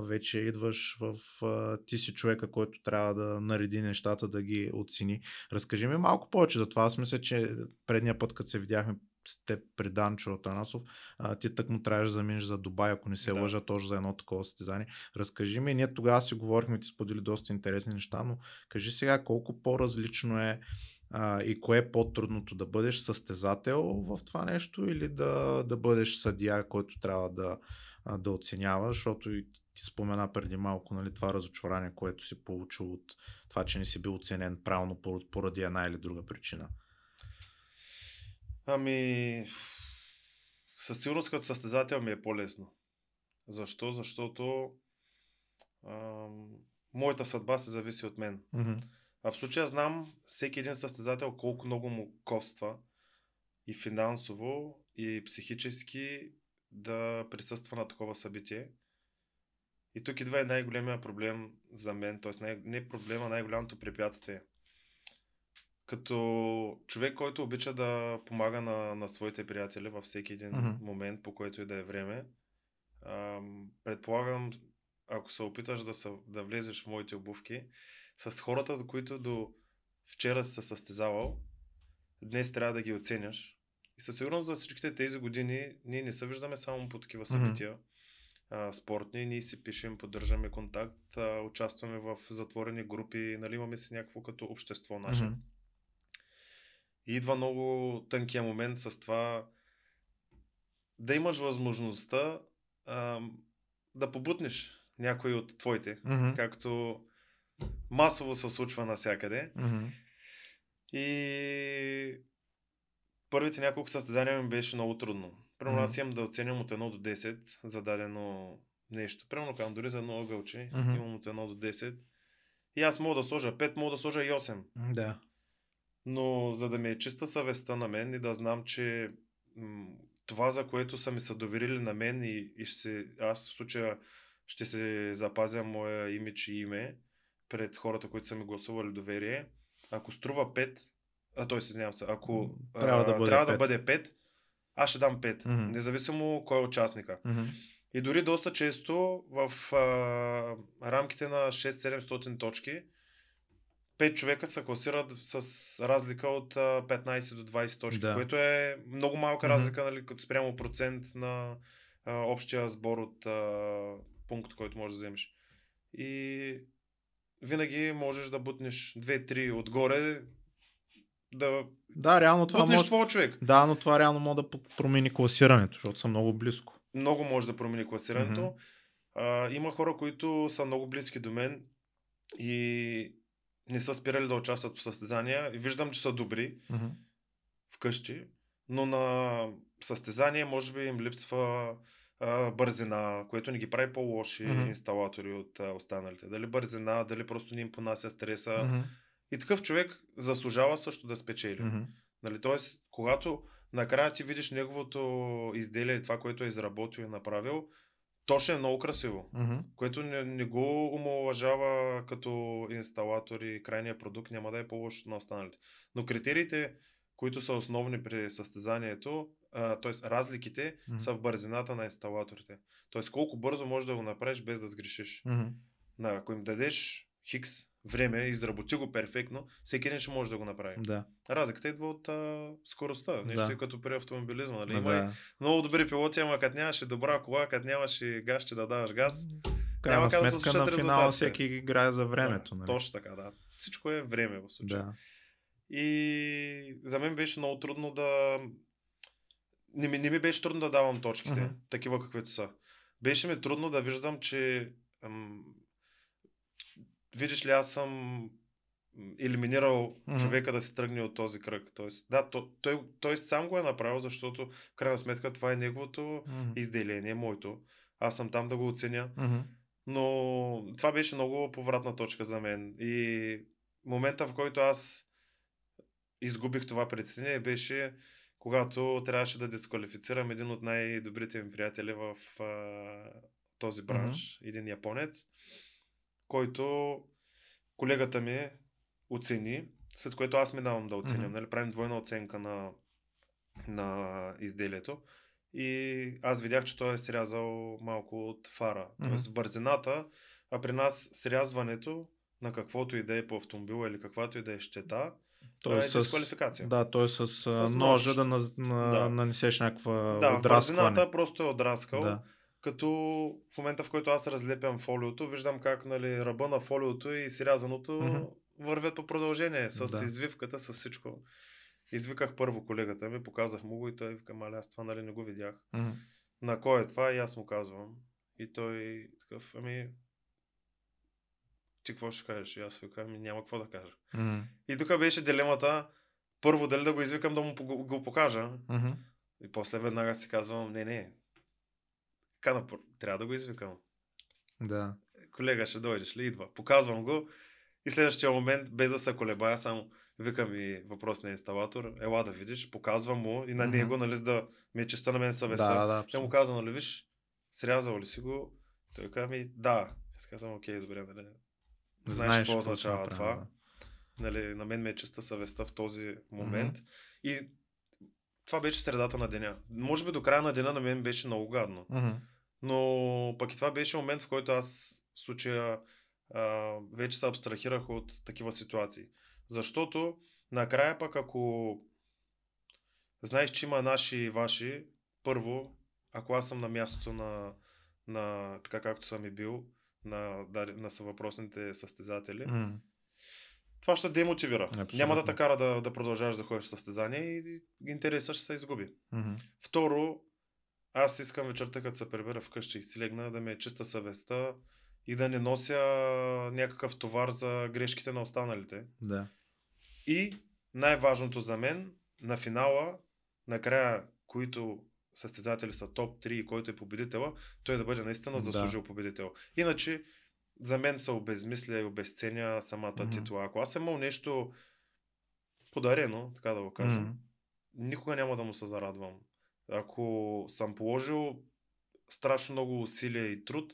вече идваш ти си човека, който трябва да нареди нещата, да ги оцени. Разкажи ми малко повече за това. Аз мисля, че предния път, като се видяхме с теб при Данчо Атанасов, ти так му трябваше да заминеш за Дубай, ако не се лъжа, точно за едно такова състезание. Разкажи ми, ние тогава си говорихме, ти сподели доста интересни неща, но кажи сега колко по-различно е и кое е по-трудното, да бъдеш състезател в това нещо или да бъдеш съдия, който трябва да оценява, защото и ти спомена преди малко нали, това разочарание, което си получил от това, че не си бил оценен правилно поради една или друга причина. Със сигурност като състезател ми е по-лесно. Защо? Защото моята съдба се зависи от мен. Mm-hmm. А в случая знам всеки един състезател колко много му коства и финансово, и психически да присъства на такова събитие. И тук идва най-големия проблем за мен, т.е. не проблема, най-голямото препятствие. Като човек, който обича да помага на своите приятели във всеки един момент, по който и да е време, предполагам, ако се опиташ да влезеш в моите обувки, с хората, до които до вчера си се състезавал, днес трябва да ги оценяш. И със сигурност за всичките тези години ние не се виждаме само по такива събития спортни, ние си пишем, поддържаме контакт, участваме в затворени групи, нали, имаме си някакво като общество наше. И идва много тънкия момент с това да имаш възможността да побутнеш някой от твоите, както масово се случва навсякъде. И първите няколко състезания ми беше много трудно. Примерно аз имам да оценям от 1 до 10 за дадено нещо. Примерно казвам, дори за едно ъгълче, имам от 1 до 10. И аз мога да сложа 5, мога да сложа и 8. Да. Но за да ми е чиста съвестта на мен и да знам, че това, за което са ми се доверили на мен и аз в случая ще се запазя моя имидж и име пред хората, които са ми гласували доверие. Ако струва 5, ако трябва да бъде 5, аз ще дам 5, независимо кой е участника. И дори доста често в рамките на 6-700 точки 5 човека се класират с разлика от 15 до 20 точки, което е много малка разлика, нали, като спрямо процент на общия сбор от пункт, който можеш да вземеш. И винаги можеш да бутнеш 2-3 отгоре, реално това бутнеш твой човек. Да, но това реално може да промени класирането, защото са много близко. Много може да промени класирането. Има хора, които са много близки до мен и не са спирали да участват по състезания. И виждам, че са добри вкъщи, но на състезание може би им липсва бързина, което не ги прави по-лоши инсталатори от останалите. Дали бързина, дали просто не им понася стреса. И такъв човек заслужава също да спечели. Нали, тоест, когато накрая ти видиш неговото изделие, това, което е изработил и направил, то ще е много красиво, което не го омаловажава като инсталатор и крайния продукт няма да е по-лошо на останалите. Но критериите, които са основни при състезанието, т.е. разликите са в бързината на инсталаторите. Т.е. колко бързо можеш да го направиш без да сгрешиш. Ако им дадеш хикс време, изработи го перфектно, всеки един ще може да го направи. Да. Разликата идва от скоростта. Нещо като при автомобилизма. Нали? Има и много добри пилоти, ама като нямаше добра кола, като нямаше газ, ще да даваш газ. Крайна сметка на финала всеки играе за времето. Да, нали? Точно така, да. Всичко е време в случая. Да. И за мен беше много трудно да... Не ми беше трудно да давам точките, такива каквито са. Беше ми трудно да виждам, че видиш ли, аз съм елиминирал човека да се тръгне от този кръг. Тоест, да, той сам го е направил, защото в крайна сметка това е неговото изделие, не е моето. Аз съм там да го оценя. Но това беше много повратна точка за мен. И момента, в който аз изгубих това притеснение, беше когато трябваше да дисквалифицирам един от най-добрите ми приятели в този бранш, един японец, който колегата ми оцени, след което аз ми давам да оценям. Нали? Правим двойна оценка на изделието. И аз видях, че той е срязал малко от фара. Тоест бързината, а при нас срязването на каквото и да е по автомобила или каквато и да е щета, това е дисквалификация. Да, той с ножа да нанесеш някаква отраскване. Бързината просто е отраскал. Като в момента, в който аз разлепям фолиото, виждам как ръба на фолиото и срязаното вървят по продължение с извивката, с всичко. Извиках първо колегата ми, показах му го и той вика, аз това не го видях. На кой е това? И аз му казвам. И той такъв, ти какво ще кажеш? И аз викам, няма какво да кажа. И тук беше дилемата, първо дали да го извикам да му го покажа. И после веднага си казвам, не. Трябва да го извикам. Да. Колега, ще дойдеш ли? Идва. Показвам го и следващия момент, без да се колебая, само викам и въпросния инсталатор, ела да видиш, показвам му и на него, за да ми е чиста на мен съвестта. Я му казвам, виж, срязал ли си го? Той казва да. Аз казвам, окей, добре, знаеш какво означава това. На мен ми е чиста съвестта в този момент. И това беше в средата на деня. Може би до края на деня на мен беше много гадно. Но пък и това беше момент, в който аз в случая вече се абстрахирах от такива ситуации. Защото накрая пък ако знаеш, че има наши и ваши, първо, ако аз съм на мястото на така както съм и бил, на съвъпросните състезатели, това ще демотивира. Абсолютно. Няма да те кара да продължаваш да ходиш в състезание и интересът ще се изгуби. Второ, аз искам вечерта, като се прибера вкъщи и си легна, да ми е чиста съвестта и да не нося някакъв товар за грешките на останалите. Да. И най-важното за мен, на финала, накрая, които състезатели са топ 3 и който е победителя, той да бъде наистина заслужил победител. Иначе, за мен се обезмисля и обезценя самата титла. Ако аз съм имал нещо подарено, така да го кажем, никога няма да му се зарадвам. Ако съм положил страшно много усилия и труд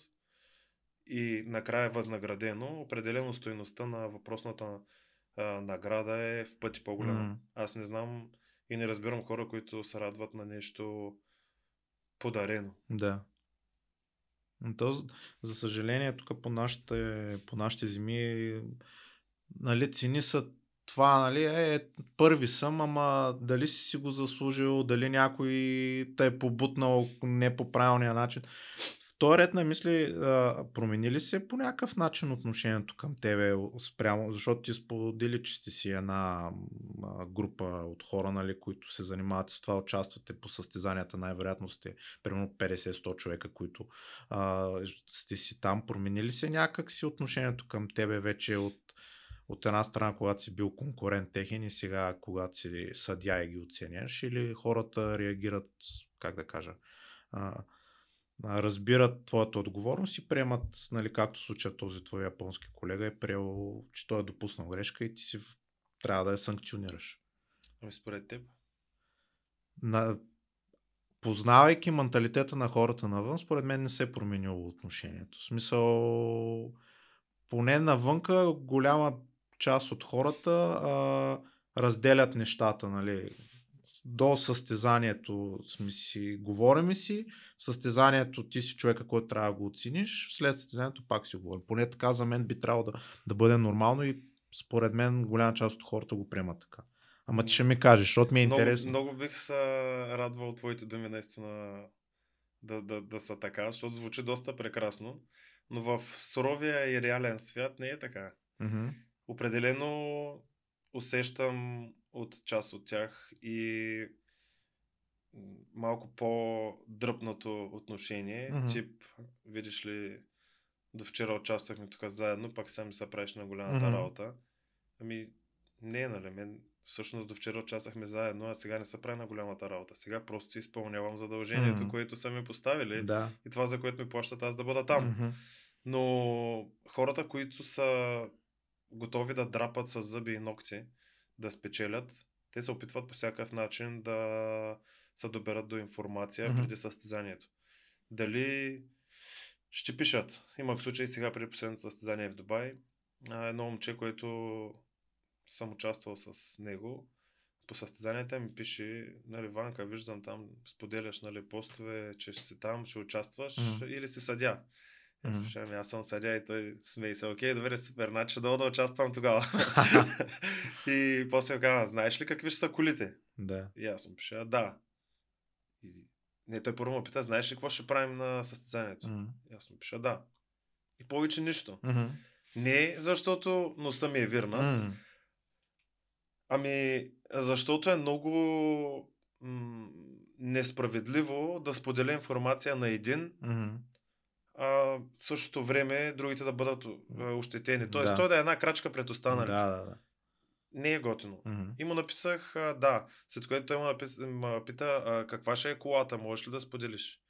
и накрая е възнаградено, определено стойността на въпросната награда е в пъти по-голяма. Аз не знам и не разбирам хора, които се радват на нещо подарено. Да. За съжаление, тук по нашите земи, цени са това, първи съм, ама дали си го заслужил, дали някой те е побутнал не по правилния начин. В този ред на мисли, промени ли се по някакъв начин отношението към тебе спрямо, защото ти сподели, че сте си една група от хора, които се занимават с това, участвате по състезанията, най-вероятно сте примерно 50-100 човека, които сте си там. Промени ли се някак си отношението към тебе вече от една страна, когато си бил конкурент техен и сега, когато си съдия и ги оценяш, или хората реагират, как да кажа, разбират твоята отговорност и приемат, както в случая този твой японски колега е приел, че той е допуснал грешка и ти си трябва да я санкционираш. Според теб? Познавайки менталитета на хората навън, според мен не се е променило отношението. В смисъл, поне навънка голяма част от хората разделят нещата, до състезанието говорим си, състезанието ти си човека, който трябва да го оцениш, след състезанието пак си говорим. Поне така за мен би трябвало да бъде нормално и според мен голяма част от хората го приемат така. Ама ти ще ми кажеш, защото ми е интересно. Много бих се радвал твоите думи наистина да са така, защото звучи доста прекрасно, но в суровия и реален свят не е така. Определено усещам от част от тях и малко по-дръпнато отношение. Тип, видиш ли, до вчера участвахме тук заедно, пак сега ми се правиш на голямата работа. Ами, не, нали, мен всъщност до вчера участвахме заедно, а сега не се прави на голямата работа. Сега просто си изпълнявам задължението, което са ми поставили и това, за което ми плащат аз да бъда там. Но хората, които са готови да драпат с зъби и ногти, да спечелят, те се опитват по всякакъв начин да се доберат до информация преди състезанието. Дали ще пишат. Имах случай сега при последното състезание в Дубай. Едно момче, което съм участвал с него по състезанията, ми пише, нали, Ванка, виждам там, споделяш, нали, постове, че ще си там, ще участваш или си съдя. Аз съм съдя и той смей се, окей, добре, супер, значи да участвам тогава. И после казва, знаеш ли какви ще са колите? Да. И аз му пиша, да. И... Не, той първо ме пита, знаеш ли какво ще правим на състезанието? И аз му пиша, да. И повече нищо. Не защото носа ми е вирнат, ами защото е много несправедливо да споделя информация на един, а в същото време другите да бъдат ощетени. Тоест той да е една крачка пред останалите. Да. Не е готино. И му написах да. След което той ме пита каква ще е колата, можеш ли да споделиш?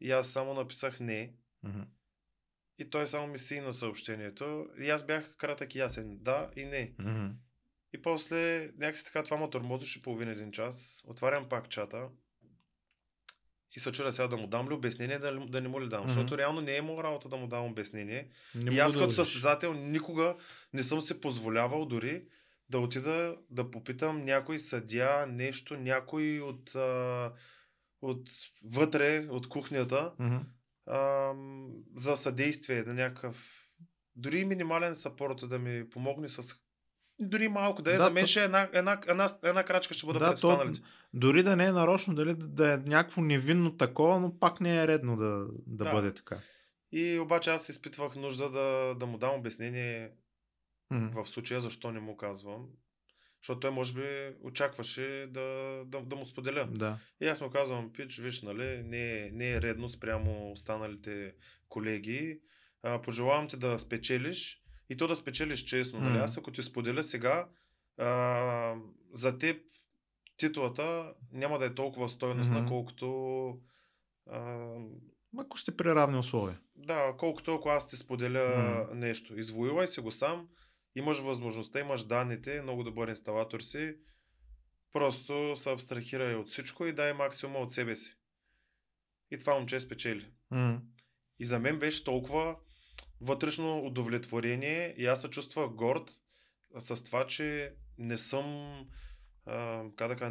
И аз само написах не. И той само ми сина съобщението. И аз бях кратък и ясен. Да и не. И после някакси така това ме тормозеше половин-един час. Отварям пак чата. И се чудя сега да му дам ли обяснение, да не му ли дам. Защото реално не е моя работа да му дам обяснение. И аз като състезател никога не съм се позволявал дори да отида да попитам някой съдия, нещо, някой от вътре, от кухнята, за съдействие на някакъв, дори минимален съпорт да ми помогне с дори малко, за мен ще една крачка ще бъде пред останалите. Дори да не е нарочно, дали да е някакво невинно такова, но пак не е редно да бъде така. И обаче аз изпитвах нужда да му дам обяснение в случая защо не му казвам. Защото той може би очакваше да му споделя. Да. И аз му казвам, пич, виж, нали, не е редно спрямо останалите колеги. Пожелавам ти да спечелиш и то да спечелиш честно. Нали? Аз ако ти споделя сега, за теб титлата няма да е толкова стойностна, колкото... Ако сте при равни условия. Да, колкото ако аз ти споделя нещо. Извоювай си го сам, имаш възможността, имаш данните, много добър инсталатор си, просто се абстрахирай от всичко и дай максимума от себе си. И това момче спечели. И за мен беше толкова вътрешно удовлетворение и аз се чувствах горд с това, че не съм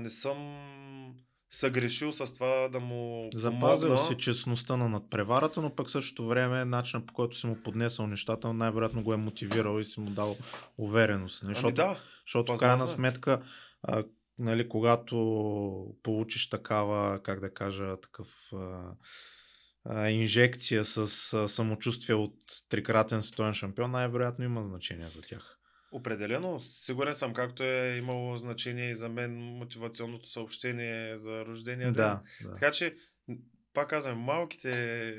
не съм съгрешил с това да му запазил си честността на надпреварата, но пък същото време начинът, по който си му поднесъл нещата, най-вероятно го е мотивирал и си му дал увереност. Защото в крайна сметка, нали, когато получиш такава, как да кажа, такъв инжекция с самочувствие от трикратен световен шампион, най-вероятно има значение за тях. Определено. Сигурен съм, както е имало значение и за мен мотивационното съобщение за рождения ден. Да. Така че, пак казвам, малките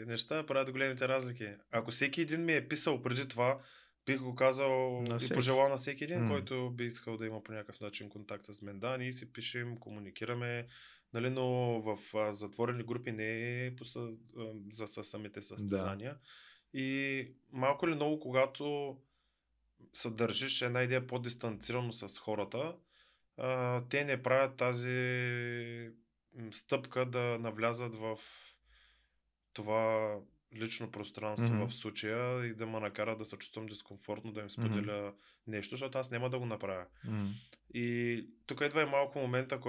неща правят големите разлики. Ако всеки един ми е писал преди това, бих го казал и пожелал на всеки един, който би искал да има по някакъв начин контакт с мен. Да, ние си пишем, комуникираме, нали, но в затворени групи не е за самите състезания. Да. И малко ли много, когато съдържиш една идея по-дистанцирано с хората, те не правят тази стъпка да навлязат в това лично пространство в случая и да ме накара да се чувствам дискомфортно, да им споделя нещо, защото аз няма да го направя. И тук идва и малко момента,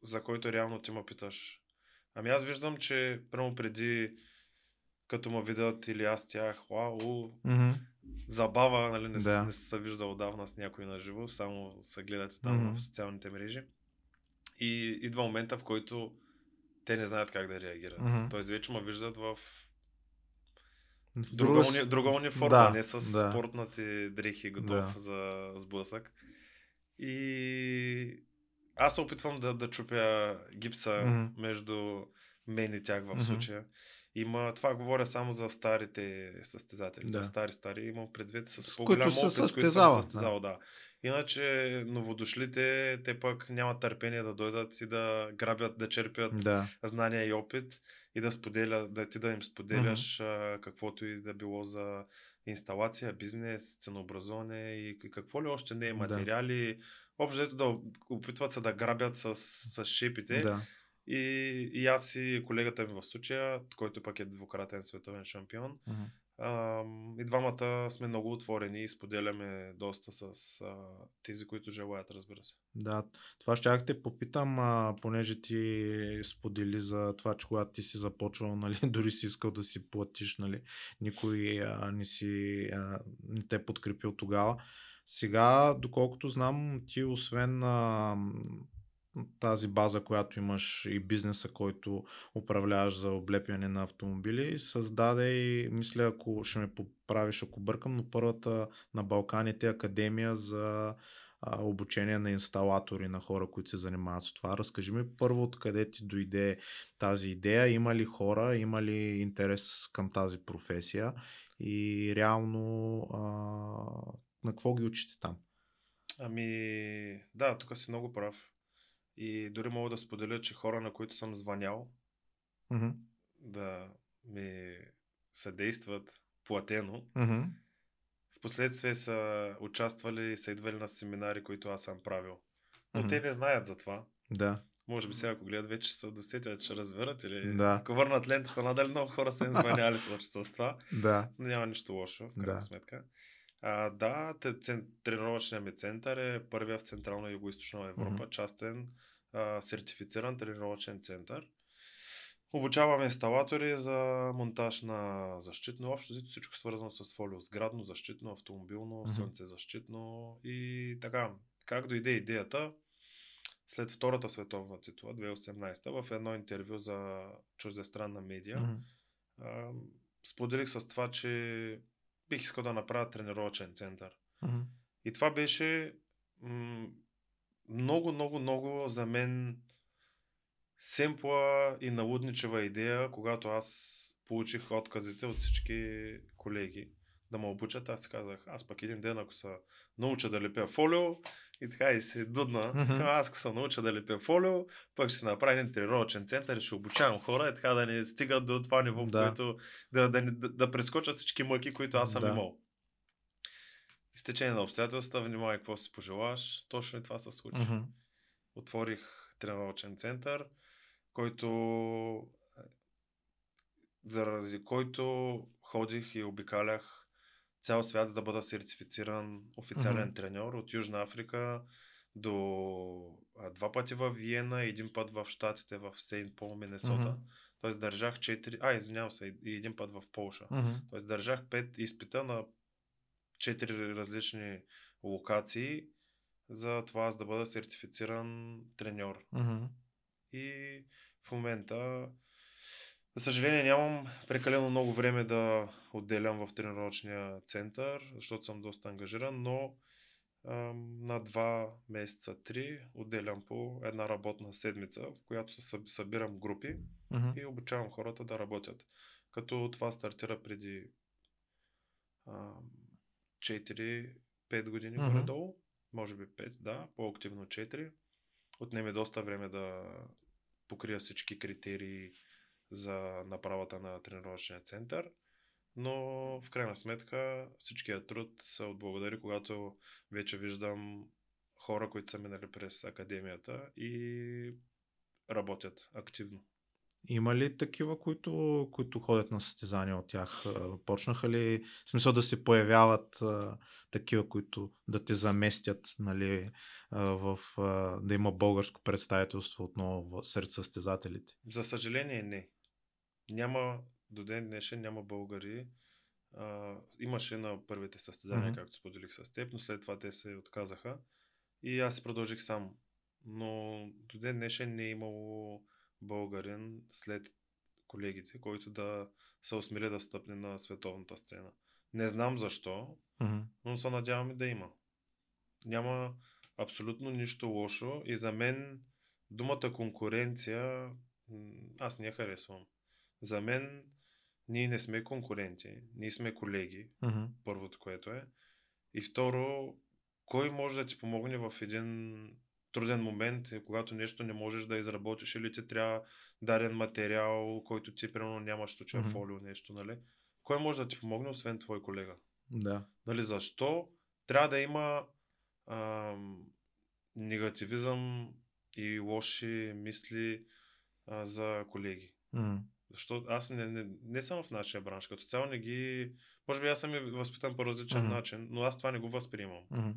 за който реално ти ме питаш. Ами аз виждам, че прямо преди, като ме видят или аз тях, забава, нали, не се виждал отдавна с някой на живо, само се гледате там в социалните мрежи. И идва момента, в който те не знаят как да реагират. Тоест вече ме виждат в друга униформа, не с спортните дрехи готов за сблъсък. И аз се опитвам да чупя гипса между мен и тях в случая. Това говоря само за старите състезатели. Да. Стари имам предвид с по-голям опит, с които съм състезал. Да. Иначе новодошлите, те пък нямат търпение да дойдат и да грабят, да черпят знания и опит и да споделят, да им споделяш каквото и да било за инсталация, бизнес, ценообразуване и какво ли още не е, материали. Общо да опитват се да грабят с шепите. Да. И аз и колегата ми в случая, който пък е двукратен световен шампион, и двамата сме много отворени и споделяме доста с тези, които желаят, разбира се. Да, това ще те попитам, понеже ти сподели за това, че когато ти си започвал, нали, дори си искал да си платиш, нали, никой не те подкрепил тогава. Сега, доколкото знам, ти освен тази база, която имаш и бизнеса, който управляваш за облепяне на автомобили, създаде и, мисля, ако ще ме поправиш, ако бъркам, но първата на Балканите академия за обучение на инсталатори, на хора, които се занимават с това. Разкажи ми първо откъде ти дойде тази идея, има ли хора, има ли интерес към тази професия и реално на какво ги учите там? Да, тук си много прав. И дори мога да споделя, че хора, на които съм звънял да ми съдействат платено, впоследствие са участвали и са идвали на семинари, които аз съм правил. Но те не знаят за това. Да. Може би сега, ако гледат, вече са да сетят, ще разберат или ако върнат лентата надали, много хора са им звъняли с това. Да. Но няма нищо лошо, в крайна сметка. Тренировъчният ми център е първия в Централна и Югоизточна Европа, частен сертифициран тренировъчен център. Обучаваме инсталатори за монтаж на защитно, общо всичко свързано с фолио, сградно, защитно, автомобилно, слънцезащитно и така. Как дойде идеята? След Втората световна титла, 2018, в едно интервю за чуждестранна медия, споделих с това, че бих искал да направя тренировъчен център. И това беше много за мен семпла и налудничева идея, когато аз получих отказите от всички колеги да ме обучат. Аз казах, аз пък един ден, ако се науча да лепя фолио, и така и се дудна, аз ако се науча да лепя фолио, пък ще се направи един тренировъчен център и ще обучавам хора и така да не стигат до това ниво, в което да прескочат всички мъки, които аз съм имал. Изтечение на обстоятелствата, внимавай какво си пожелаш, точно и това се случи. Отворих тренировъчен център, заради който ходих и обикалях цял свят, за да бъда сертифициран официален треньор от Южна Африка до 2 пъти в Виена, 1 път в Щатите, в Сейнт Пол, Минесота. Тоест държах 4, и 1 път в Полша. Тоест държах 5 изпита на 4 различни локации за това, за да бъда сертифициран треньор. И в момента, за съжаление, нямам прекалено много време да отделям в тренировъчния център, защото съм доста ангажиран, но на 2 месеца, 3 отделям по една работна седмица, в която събирам групи и обучавам хората да работят. Като това стартира преди 4-5 години горе-долу, може би 5, по-активно 4. Отнеме доста време да покрия всички критерии за направата на тренировъчния център, но в крайна сметка всичкият труд се отблагодари, когато вече виждам хора, които са минали през академията и работят активно. Има ли такива, които ходят на състезания от тях? Почнаха ли, в смисъл да се появяват такива, които да те заместят, нали, да има българско представителство отново сред състезателите? За съжаление не. До ден днешен няма българи. Имаше на първите състезания, както споделих с теб, но след това те се отказаха и аз продължих сам. Но до ден днешен не е имало българин след колегите, който да се осмели да стъпне на световната сцена. Не знам защо, но се надявам и да има. Няма абсолютно нищо лошо и за мен думата конкуренция аз не я харесвам. За мен ние не сме конкуренти, ние сме колеги, първото което е. И второ, кой може да ти помогне в един труден момент, когато нещо не можеш да изработиш или ти трябва даден материал, който ти примерно нямаш случая фолио, нещо, нали? Кой може да ти помогне, освен твой колега? Да. Нали, защо трябва да има негативизъм и лоши мисли за колеги? Защото аз не съм в нашия бранш. Като цяло не ги... Може би аз съм възпитан по различен начин, но аз това не го възприемам.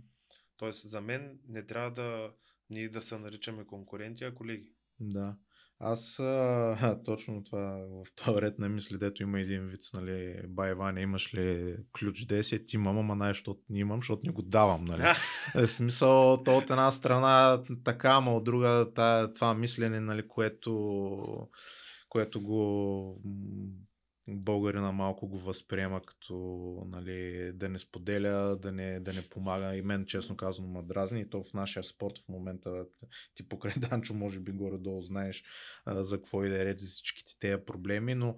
Тоест за мен не трябва ние да се наричаме конкуренти, а колеги. Да. Аз точно това в този ред на мисли, дето има един виц, нали, бай Ваня, имаш ли ключ 10? Имам, ама най-защото не имам, защото не го давам, нали. В смисъл, то от една страна така, ама от друга това мислене, нали, което го българина малко го възприема като, нали, да не споделя, да не помага. И мен, честно казано, ма дразни. И то в нашия спорт в момента, ти покрай Данчо, може би горе-долу знаеш за какво и да е реч за всичките тези проблеми, но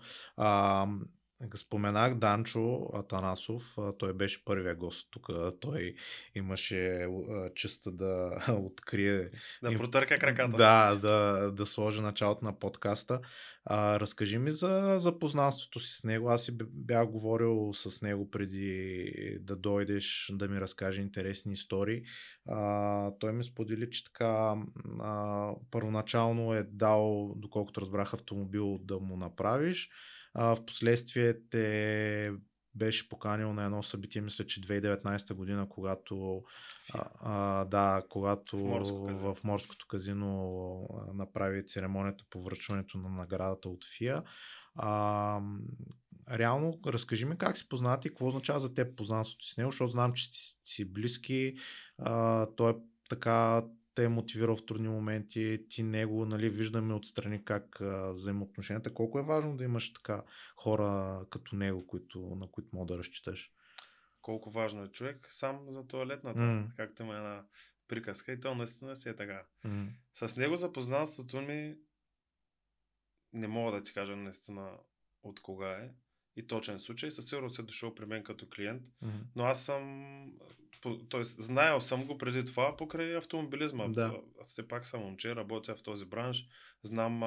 споменах Данчо Атанасов, той беше първия гост тук, той имаше честа да открие... Да протърка краката. Да сложи началото на подкаста. Разкажи ми за запознанството си с него. Аз си бях говорил с него преди да дойдеш да ми разкаже интересни истории. Той ми сподели, че така първоначално е дал, доколкото разбрах, автомобил да му направиш. В последствие те беше поканил на едно събитие, мисля, че 2019 година, когато в Морското казино направи церемонията по връчването на наградата от ФИА. Реално, разкажи ми как си познати и какво означава за теб познанството с него, защото знам, че си близки, той е така те е мотивирал в трудни моменти, ти него, нали, виждаме отстрани как взаимоотношенията. Колко е важно да имаш така хора като него, на които мога да разчиташ? Колко важно е човек сам за тоалетната, както има една приказка и то наистина си е така. С него запознанството ми не мога да ти кажа наистина от кога е и точен случай. Със сигурност е дошъл при мен като клиент, но аз съм... Тоест, знаел съм го преди това покрай автомобилизма. Да. Аз все пак съм момче, работя в този бранш. Знам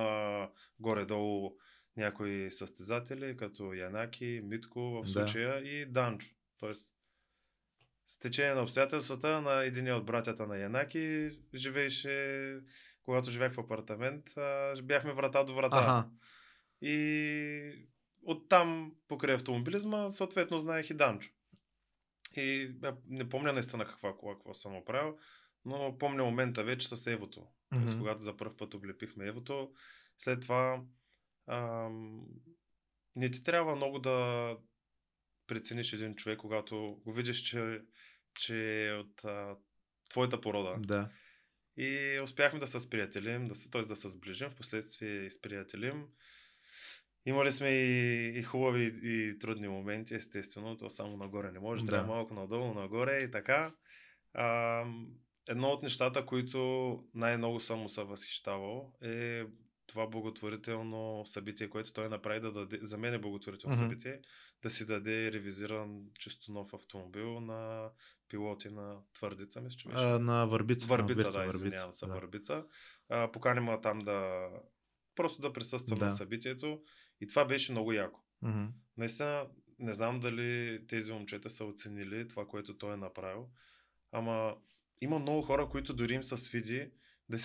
горе-долу някои състезатели, като Янаки, Митко в случая и Данчо. Тоест, с течение на обстоятелствата на един от братята на Янаки живееше, когато живеех в апартамент, бяхме врата до врата. Аха. И оттам покрай автомобилизма съответно знаех и Данчо. И не помня наистина какво съм оправил, но помня момента вече с Евото. Тоест, когато за първ път облепихме Евото, след това не ти трябва много да прецениш един човек, когато го видиш, че е от твоята порода. Да. И успяхме да се сприятелим, т.е. да се сближим, в последствие изприятелим. Имали сме и хубави и трудни моменти, естествено, то само нагоре не може, трябва малко надолу, нагоре и така. Едно от нещата, които най-много съм му се възхищавал е това благотворително събитие, което той направи да даде, за мен е благотворително събитие, да си даде ревизиран чисто нов автомобил на пилоти на Твърдица, мисля, че беше. На Върбица. Извинявам се, Върбица. Поканим там просто да присъствам на събитието и това беше много яко. Наистина, не знам дали тези момчета са оценили това, което той е направил, ама има много хора, които дори им са свиди да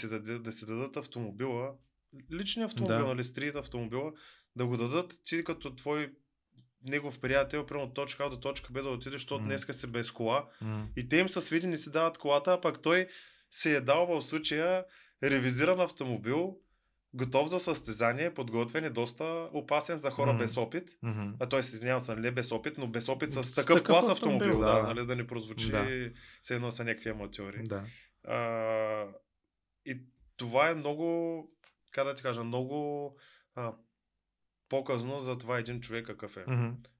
си дадат автомобила, личния автомобил, нали, стрит автомобила, да го дадат ти като твой негов приятел, примерно от точка А до точка Б да отидеш, защото днеска си без кола. И те им са свиди, не си дават колата, а пък той се е дал в случая ревизиран автомобил, готов за състезание, подготвен и доста опасен за хора без опит. Той се извинявам се, не без опит, но без опит с такъв клас автомобил, нали, да не прозвучи все едно са някакви аматьори. И това е много, как да ти кажа, много показно за това един човек какъв е.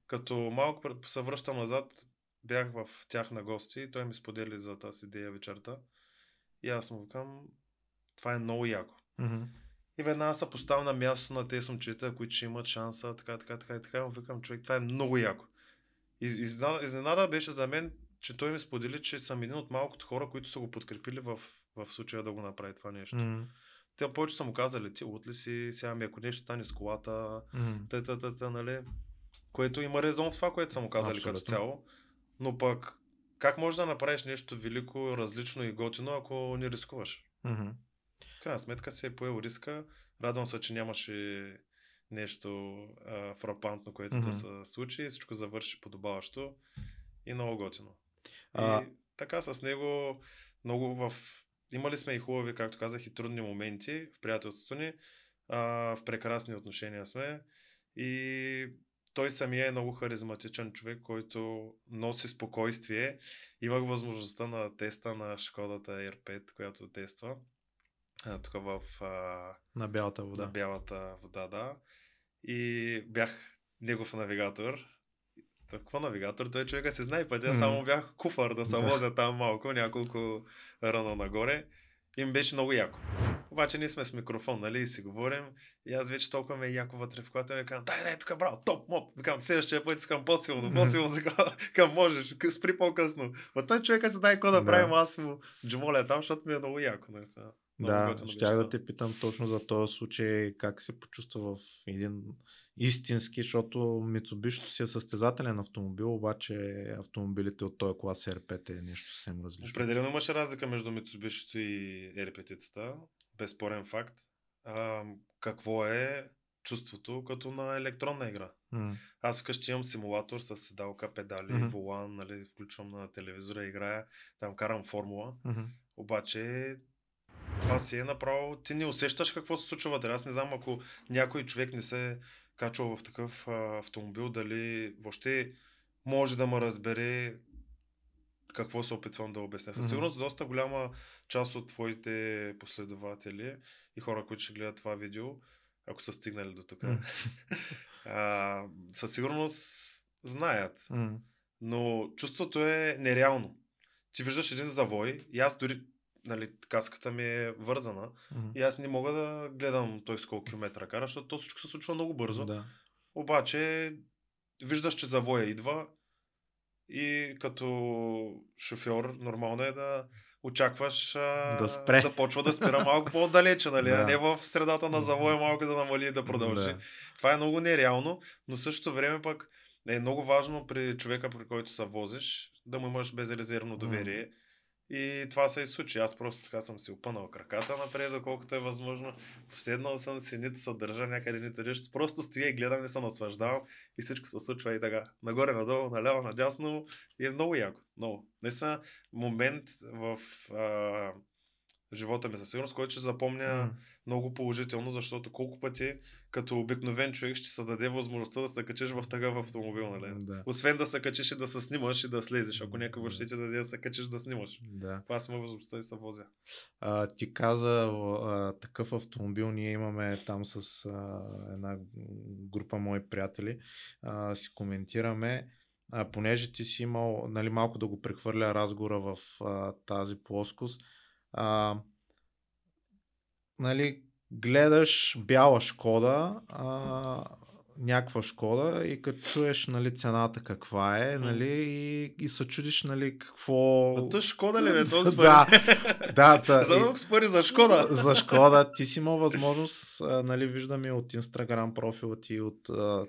Като малко се връщам назад, бях в тях на гости и той ми сподели за тази идея вечерта. И аз му викам, това е много яко. Мгм. И веднага се поставя на място на тези момчета, които ще имат шанса, така. Му викам, човек, това е много яко. Изненада беше за мен, че той ми сподели, че съм един от малкото хора, които са го подкрепили в случая да го направи това нещо. Мгм. Те повече са му казали, ти лут ли си, сега ми ако нещо стане с колата, Мгм. нали? Което има резон в това, което са му казали като Абсолютно. цяло. Но пък, как можеш да направиш нещо велико, различно и готино, ако не рискуваш? Мгм. В крайна сметка се е поел риска. Радвам се, че нямаше нещо фрапантно, което да се случи. Всичко завърши подобаващо и много готино. И така с него много имали сме и хубави, както казах, и трудни моменти в приятелството ни. В прекрасни отношения сме. И той самия е много харизматичен човек, който носи спокойствие. Имах възможността на теста на Шкодата R5, която тества. Тук На бялата вода. На бялата вода, да. И бях негов навигатор. Какво навигатор? Той човека се знае пътя, само бях куфар да се возя там малко, няколко ръна нагоре. И ми беше много яко. Обаче ние сме с микрофон, нали, и си говорим. И аз вече толкова ме е яко вътре в колата и ми казвам, дай, тук, браво, топ, моп. Викам, следващия път искам по-силно, така, можеш, спри по-късно. Но той човека се знае какво да правим, аз му джумоля там, защото ми е много яко. Не са. Да, щях да те питам точно за този случай, как се почувства в един истински, защото Mitsubishi си е състезателен автомобил, обаче автомобилите от този клас R5 е нещо съвсем различно. Определено имаше разлика между Mitsubishi и R5-цата, безспорен факт. Какво е чувството като на електронна игра? Аз вкъщи имам симулатор с седалка, педали, волан, нали, включвам на телевизора, играя, там карам формула, обаче това си е направо, ти не усещаш какво се случва вътре. Аз не знам, ако някой човек не се качва в такъв автомобил, дали въобще може да ме разбере какво се опитвам да обясня. Със сигурност доста голяма част от твоите последователи и хора, които ще гледат това видео, ако са стигнали до тук, със сигурност знаят. Но чувството е нереално. Ти виждаш един завой и аз дори, нали, каската ми е вързана и аз не мога да гледам той с колко километра кара, защото то всичко се случва много бързо. Да. Обаче виждаш, че завоя идва и като шофьор нормално е да очакваш да почва да спира малко по-далече, нали? А не в средата на завоя малко да намали и да продължи. Това е много нереално, но в същото време пък е много важно при човека, при който се возиш, да му имаш безрезервно доверие. И това се и случи. Аз просто така съм си опънал краката напред, доколкото е възможно. Седнал съм си, нито се държа някъде, нито нещо. Просто стоя и гледам и се наслаждавам и всичко се случва и така. Нагоре, надолу, наляво, надясно и е много яко. Много. Не са момент в живота ми със сигурност, който ще запомня много положително, защото колко пъти като обикновен човек ще се даде възможността да се качиш в такъв автомобил, нали? Да. Освен да се качиш и да се снимаш и да слезеш, ако някой въобще ти даде да се качиш да снимаш. Да. Това си има възможността и се возя. Ти каза такъв автомобил, ние имаме там с една група мои приятели, си коментираме, понеже ти си имал, нали, малко да го прехвърля разговора в тази плоскост. Нали, гледаш бяла Шкода, някаква Шкода и като чуеш, нали, цената каква е, нали, и се чудиш, нали, какво... То Шкода ли бе, толкова спари? Да. За толкова спари за Шкода. За Шкода. Ти си имал възможност, нали, виждаме от Инстаграм профила ти, от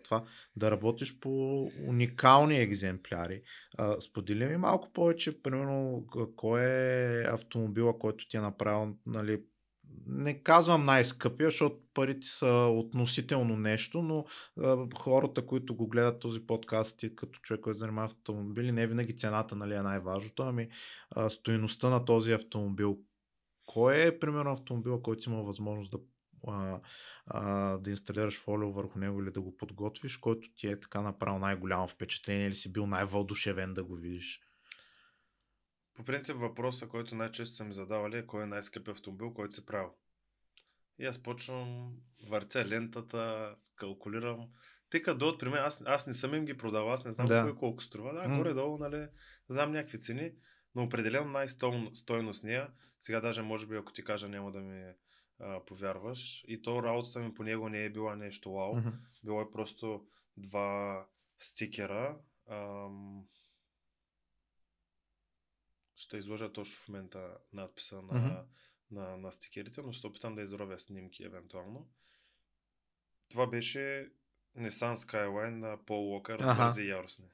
това, да работиш по уникални екземпляри. Сподели ми малко повече, примерно, кой е автомобила, който ти е направил, нали, не казвам най-скъпия, защото парите са относително нещо, но хората, които го гледат този подкаст и като човек, който занимава автомобили, не винаги цената, нали, е най-важното, ами стойността на този автомобил. Кой е, примерно, автомобила, който си има възможност да инсталираш фолио върху него или да го подготвиш, който ти е така направил най-голямо впечатление или си бил най-въодушевен да го видиш? По принцип въпросът, който най-често съм задавали е кой е най-скъпи автомобил, който си правил. И аз почвам, въртя лентата, калкулирам. Те като дойдат при мен, аз не съм им ги продавал, аз не знам кой колко струва. Да, горе-долу, нали, знам някакви цени, но определено най-стойностния. Сега даже може би ако ти кажа няма да ми повярваш. И то работата ми по него не е била нещо вау. Било е просто 2 стикера. Ще изложа точно в момента надписа на стикерите, но ще се опитам да изровя снимки евентуално. Това беше Nissan Skyline на Пол Уокър, бързи и яростни.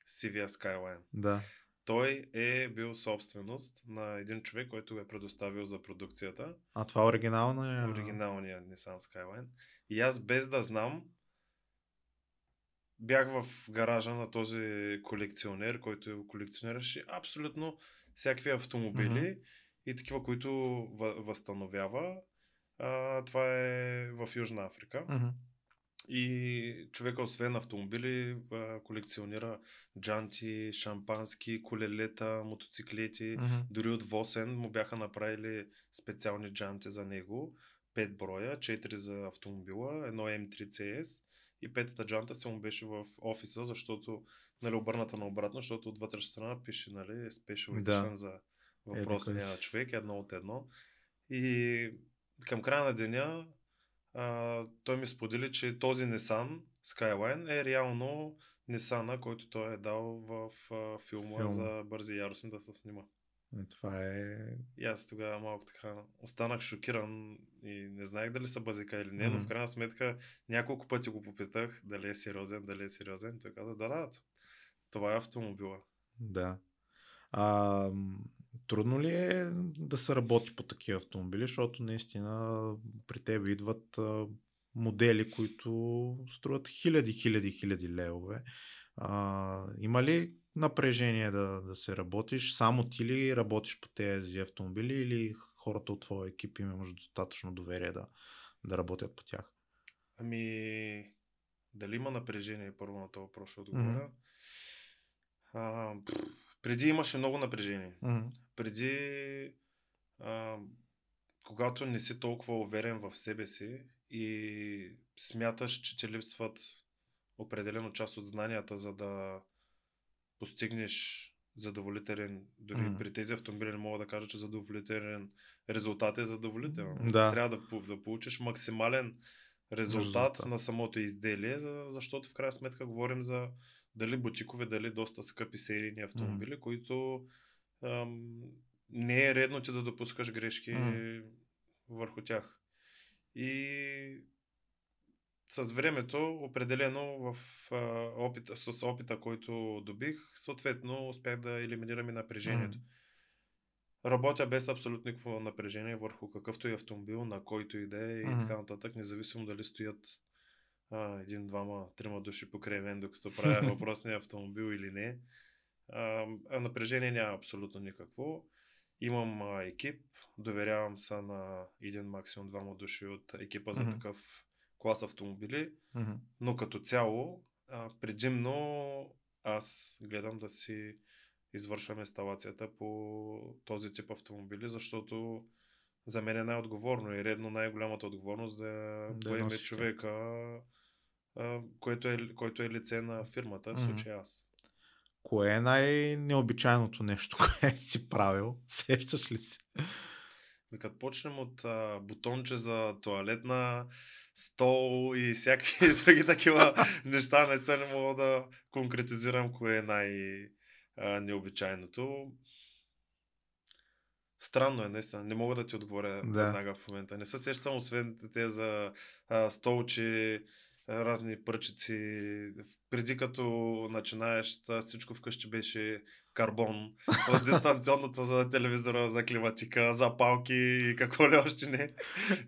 Сивия Skyline. Да. Той е бил собственост на един човек, който го е предоставил за продукцията. А това оригиналният Nissan Skyline. И аз без да знам, бях в гаража на този колекционер, който колекционираше абсолютно всякакви автомобили и такива, които възстановява. Това е в Южна Африка. И човека освен автомобили колекционира джанти, шампански, колелета, мотоциклети. Дори от Восен му бяха направили специални джанти за него. 5 броя, 4 за автомобила, едно M3CS и 5-та джанта се му беше в офиса, защото обърната наобратно, защото от вътрешна страна пише Special Edition за въпросния човек, 1 от 1. И към края на деня той ми сподели, че този Nissan Skyline е реално Nissan, който той е дал в филма за Бързи и яростни да се снима. Това е... И аз тогава малко така останах шокиран и не знаех дали са базика или не, но в крайна сметка няколко пъти го попитах дали е сериозен. Той каза, да, това е автомобила. Да. Трудно ли е да се работи по такива автомобили, защото наистина при теб идват модели, които струват хиляди левове. Има ли напрежение да се работиш? Само ти ли работиш по тези автомобили или хората от твоя екип имаш достатъчно доверие да работят по тях? Дали има напрежение, първо на този въпрос ще отговоря. Преди имаше много напрежение. Преди, когато не си толкова уверен в себе си и смяташ, че ти липсват определено част от знанията, за да постигнеш задоволителен, дори при тези автомобили не мога да кажа, че задоволителен резултат е задоволителен. Да. Трябва да получиш максимален резултат на самото изделие, защото в крайна сметка говорим за дали бутикове, дали доста скъпи серийни автомобили, които не е редно ти да допускаш грешки върху тях. И с времето, определено с опита, който добих, съответно успях да елиминирам и напрежението. Работя без абсолютно никакво напрежение върху какъвто и автомобил, на който и да е и така нататък, независимо дали стоят 1, 2, 3 души покрай мен, докато правя въпросния автомобил или не. Напрежение няма абсолютно никакво. Имам екип, доверявам се на 1, максимум 2 души от екипа за такъв клас автомобили, но като цяло предимно аз гледам да си извършвам инсталацията по този тип автомобили, защото за мен е най-отговорно и редно най-голямата отговорност да поеме човека, който е лице на фирмата, в случая аз. Кое е най-необичайното нещо, което си правил? Сещаш ли си? Като почнем от бутонче за тоалетна, стол и всякакви други такива неща, не мога да конкретизирам кое е най-необичайното. Странно е, наистина. Не мога да ти отговоря веднага в момента. Не се сещам, освен те за столчи, разни пръчици. Преди като начинаеш, всичко вкъщи беше карбон. От дистанционното за телевизора, за климатика, за палки и какво ли още не.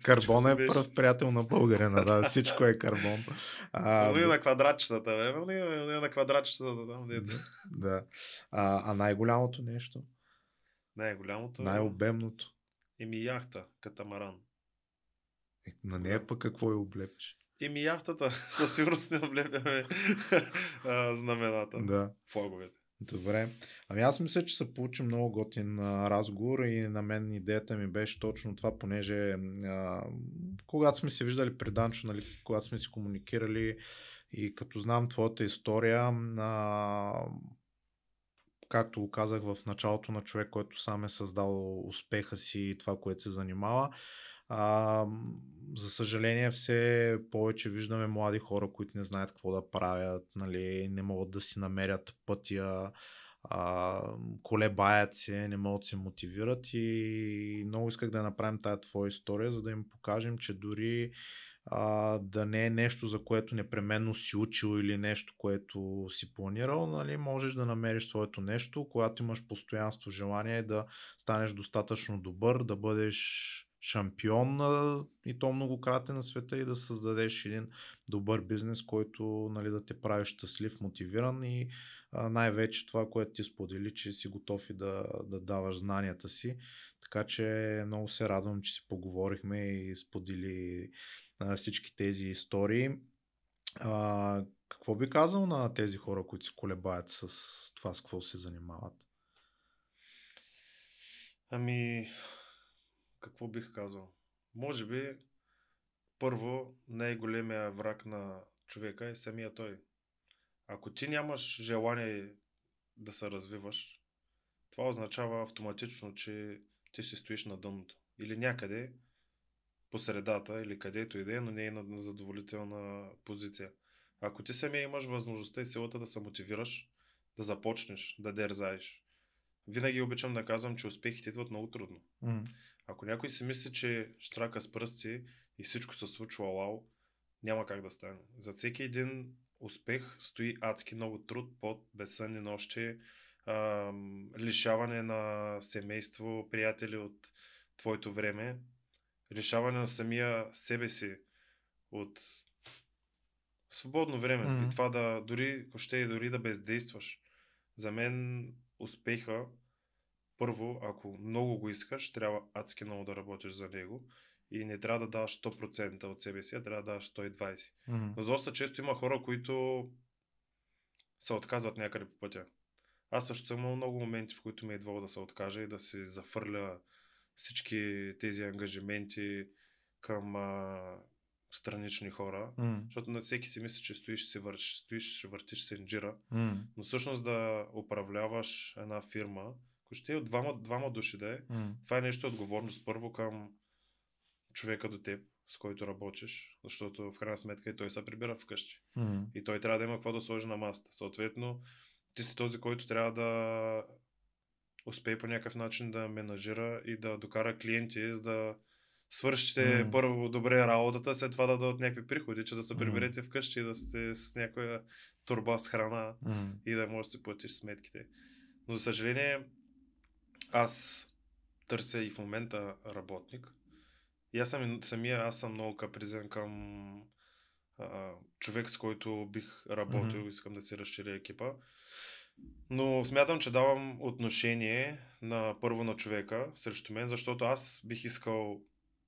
Карбон е пръв приятел на българина, да, всичко е карбон. И на квадратчетата, на квадратчетата там. Да. А най-голямото нещо? Най-голямото? Най-обемното? Яхта, катамаран. На нея пък какво я облепиш? Яхтата, със сигурност не облепяме знамената, флаговете. Добре. Аз мисля, че се получи много готин разговор и на мен идеята ми беше точно това, понеже когато сме се виждали при Данчо, когато сме си комуникирали и като знам твоята история, както го казах в началото, на човек, който сам е създал успеха си и това, което се занимава. За съжаление, все повече виждаме млади хора, които не знаят какво да правят, нали, не могат да си намерят пътя, колебаят се, не могат да се мотивират и много исках да направим тая твоя история, за да им покажем, че дори да не е нещо, за което непременно си учил или нещо, което си планирал, нали, можеш да намериш своето нещо, когато имаш постоянство, желание да станеш достатъчно добър, да бъдеш шампион и то многократен на света и да създадеш един добър бизнес, който, нали, да те прави щастлив, мотивиран и най-вече това, което ти сподели, че си готов и да даваш знанията си. Така че много се радвам, че си поговорихме и сподели всички тези истории. Какво би казал на тези хора, които се колебаят с това, с какво се занимават? Ами, какво бих казал? Може би, първо, най-големия враг на човека е самия той. Ако ти нямаш желание да се развиваш, това означава автоматично, че ти си стоиш на дъното. Или някъде по средата, или където и да е, но не е на задоволителна позиция. Ако ти самия имаш възможността и силата да се мотивираш, да започнеш, да дерзаеш. Винаги обичам да казвам, че успехите идват много трудно. Ако някой си мисли, че щрака с пръсти и всичко се случва вау, няма как да стане. За всеки един успех стои адски много труд, пот, безсънни нощи, лишаване на семейство, приятели от твоето време, лишаване на самия себе си от свободно време. И това да дори, ако ще и дори да бездействаш. За мен успеха, първо, ако много го искаш, трябва адски много да работиш за него и не трябва да даваш 100% от себе си, а трябва да даваш 120%. Но доста често има хора, които се отказват някъде по пътя. Аз също съм имал много моменти, в които ме е идвало да се откажа и да се зафърля всички тези ангажименти към странични хора, защото на всеки си мисли, че стоиш, ще въртиш сенджира, но всъщност да управляваш една фирма, ако ще е от двама души да е, това е нещо отговорност първо към човека до теб, с който работиш, защото в крайна сметка и той се прибира вкъщи. И той трябва да има какво да сложи на масата. Съответно, ти си този, който трябва да успее по някакъв начин да менажира и да докара клиенти, за да свършите първо добре работата, след това да дадат някакви приходи, че да се приберете вкъщи и да сте с някоя торба с храна и да можеш да си платиш сметките. Но за съжаление, аз търся и в момента работник. И аз съм много капризен към човек, с който бих работил, искам да си разширя екипа. Но смятам, че давам отношение първо на човека срещу мен, защото аз бих искал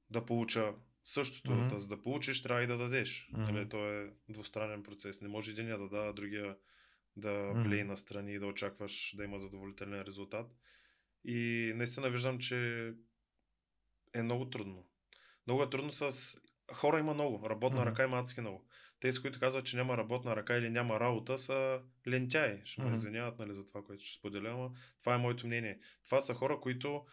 да получа същото. За да получиш, трябва и да дадеш. То е двустранен процес. Не може единия да дава, другия да блее настрани и да очакваш да има задоволителен резултат. И наистина виждам, че е много трудно. Много е трудно с... Хора има много, работна ръка има адски много. Тези, които казват, че няма работна ръка или няма работа, са лентяи. Ще ме извиняват, нали, за това, което ще споделя, но това е моето мнение. Това са хора, които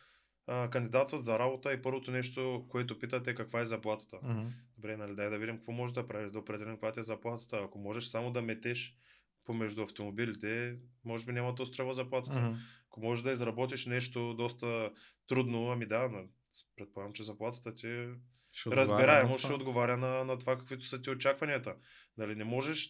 кандидатстват за работа и първото нещо, което питат е каква е заплатата. Добре, нали, дай да видим какво можеш да правиш, да определим каква е заплатата. Ако можеш само да метеш помежду автомобилите, може би няма да устройва заплатата. Ако можеш да изработиш нещо доста трудно, ами да, предполагам, че заплатата ти разбираемо ще отговаря на това, каквито са ти очакванията. Нали, не можеш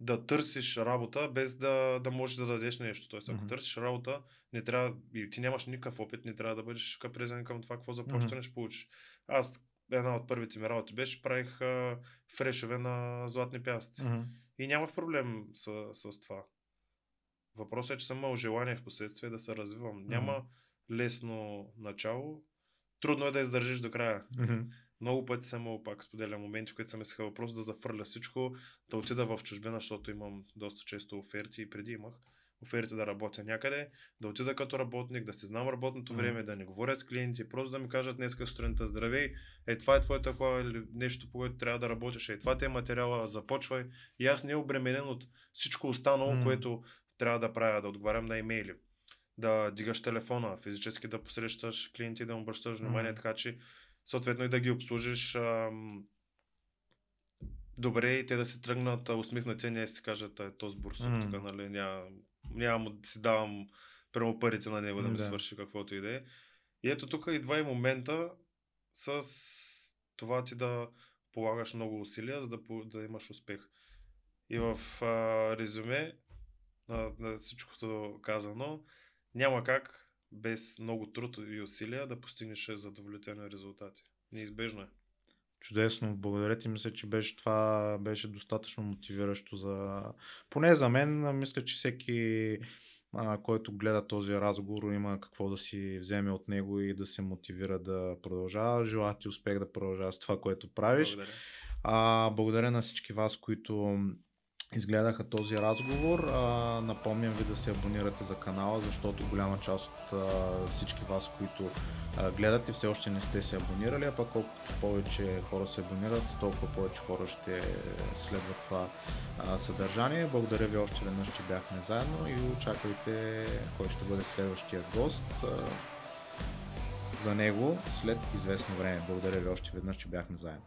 да търсиш работа без да можеш да дадеш нещо. Тоест, ако търсиш работа, не трябва, и ти нямаш никакъв опит, не трябва да бъдеш капризен към това, какво заплащане ще получиш. Аз една от първите ми работи беше, правих фрешове на златни пясъци. И нямах проблем с това. Въпросът е, че съм имал желание в последствие да се развивам. Няма лесно начало. Трудно е да издържиш до края. Много пъти съм имал, пак споделя моменти, в които съм искал просто да зафърля всичко, да отида в чужбина, защото имам доста често оферти и преди имах оферти да работя някъде, да отида като работник, да си знам работното време, да не говоря с клиенти, просто да ми кажат днеска сутринта: здравей, това е твоето такова нещо, по което трябва да работиш, това ти е материала, започвай. И аз не обременен от всичко останало, което трябва да правя, да отговарям на имейли, да дигаш телефона, физически да посрещаш клиенти, да му обръщаш внимание, така че съответно и да ги обслужиш добре и те да се тръгнат усмихнати, не си кажат този бурсук тук, нали, няма да си давам прямо парите на него да ми свърши каквото и да е. И ето тук идва и момента с това ти да полагаш много усилия, за да имаш успех. И в резюме на всичкото казано, няма как без много труд и усилия да постигнеш задоволителни резултати. Неизбежно е. Чудесно, благодаря ти. Мисля, че това беше достатъчно мотивиращо поне за мен. Мисля, че всеки, който гледа този разговор, има какво да си вземе от него и да се мотивира да продължава. Желая ти успех да продължава с това, което правиш. Благодаря. Благодаря на всички вас, които изгледаха този разговор. Напомням ви да се абонирате за канала, защото голяма част от всички вас, които гледате, все още не сте се абонирали, а пък колкото повече хора се абонират, толкова повече хора ще следват това съдържание. Благодаря ви още веднъж, че бяхме заедно и очаквайте кой ще бъде следващия гост за него след известно време. Благодаря ви още веднъж, че бяхме заедно.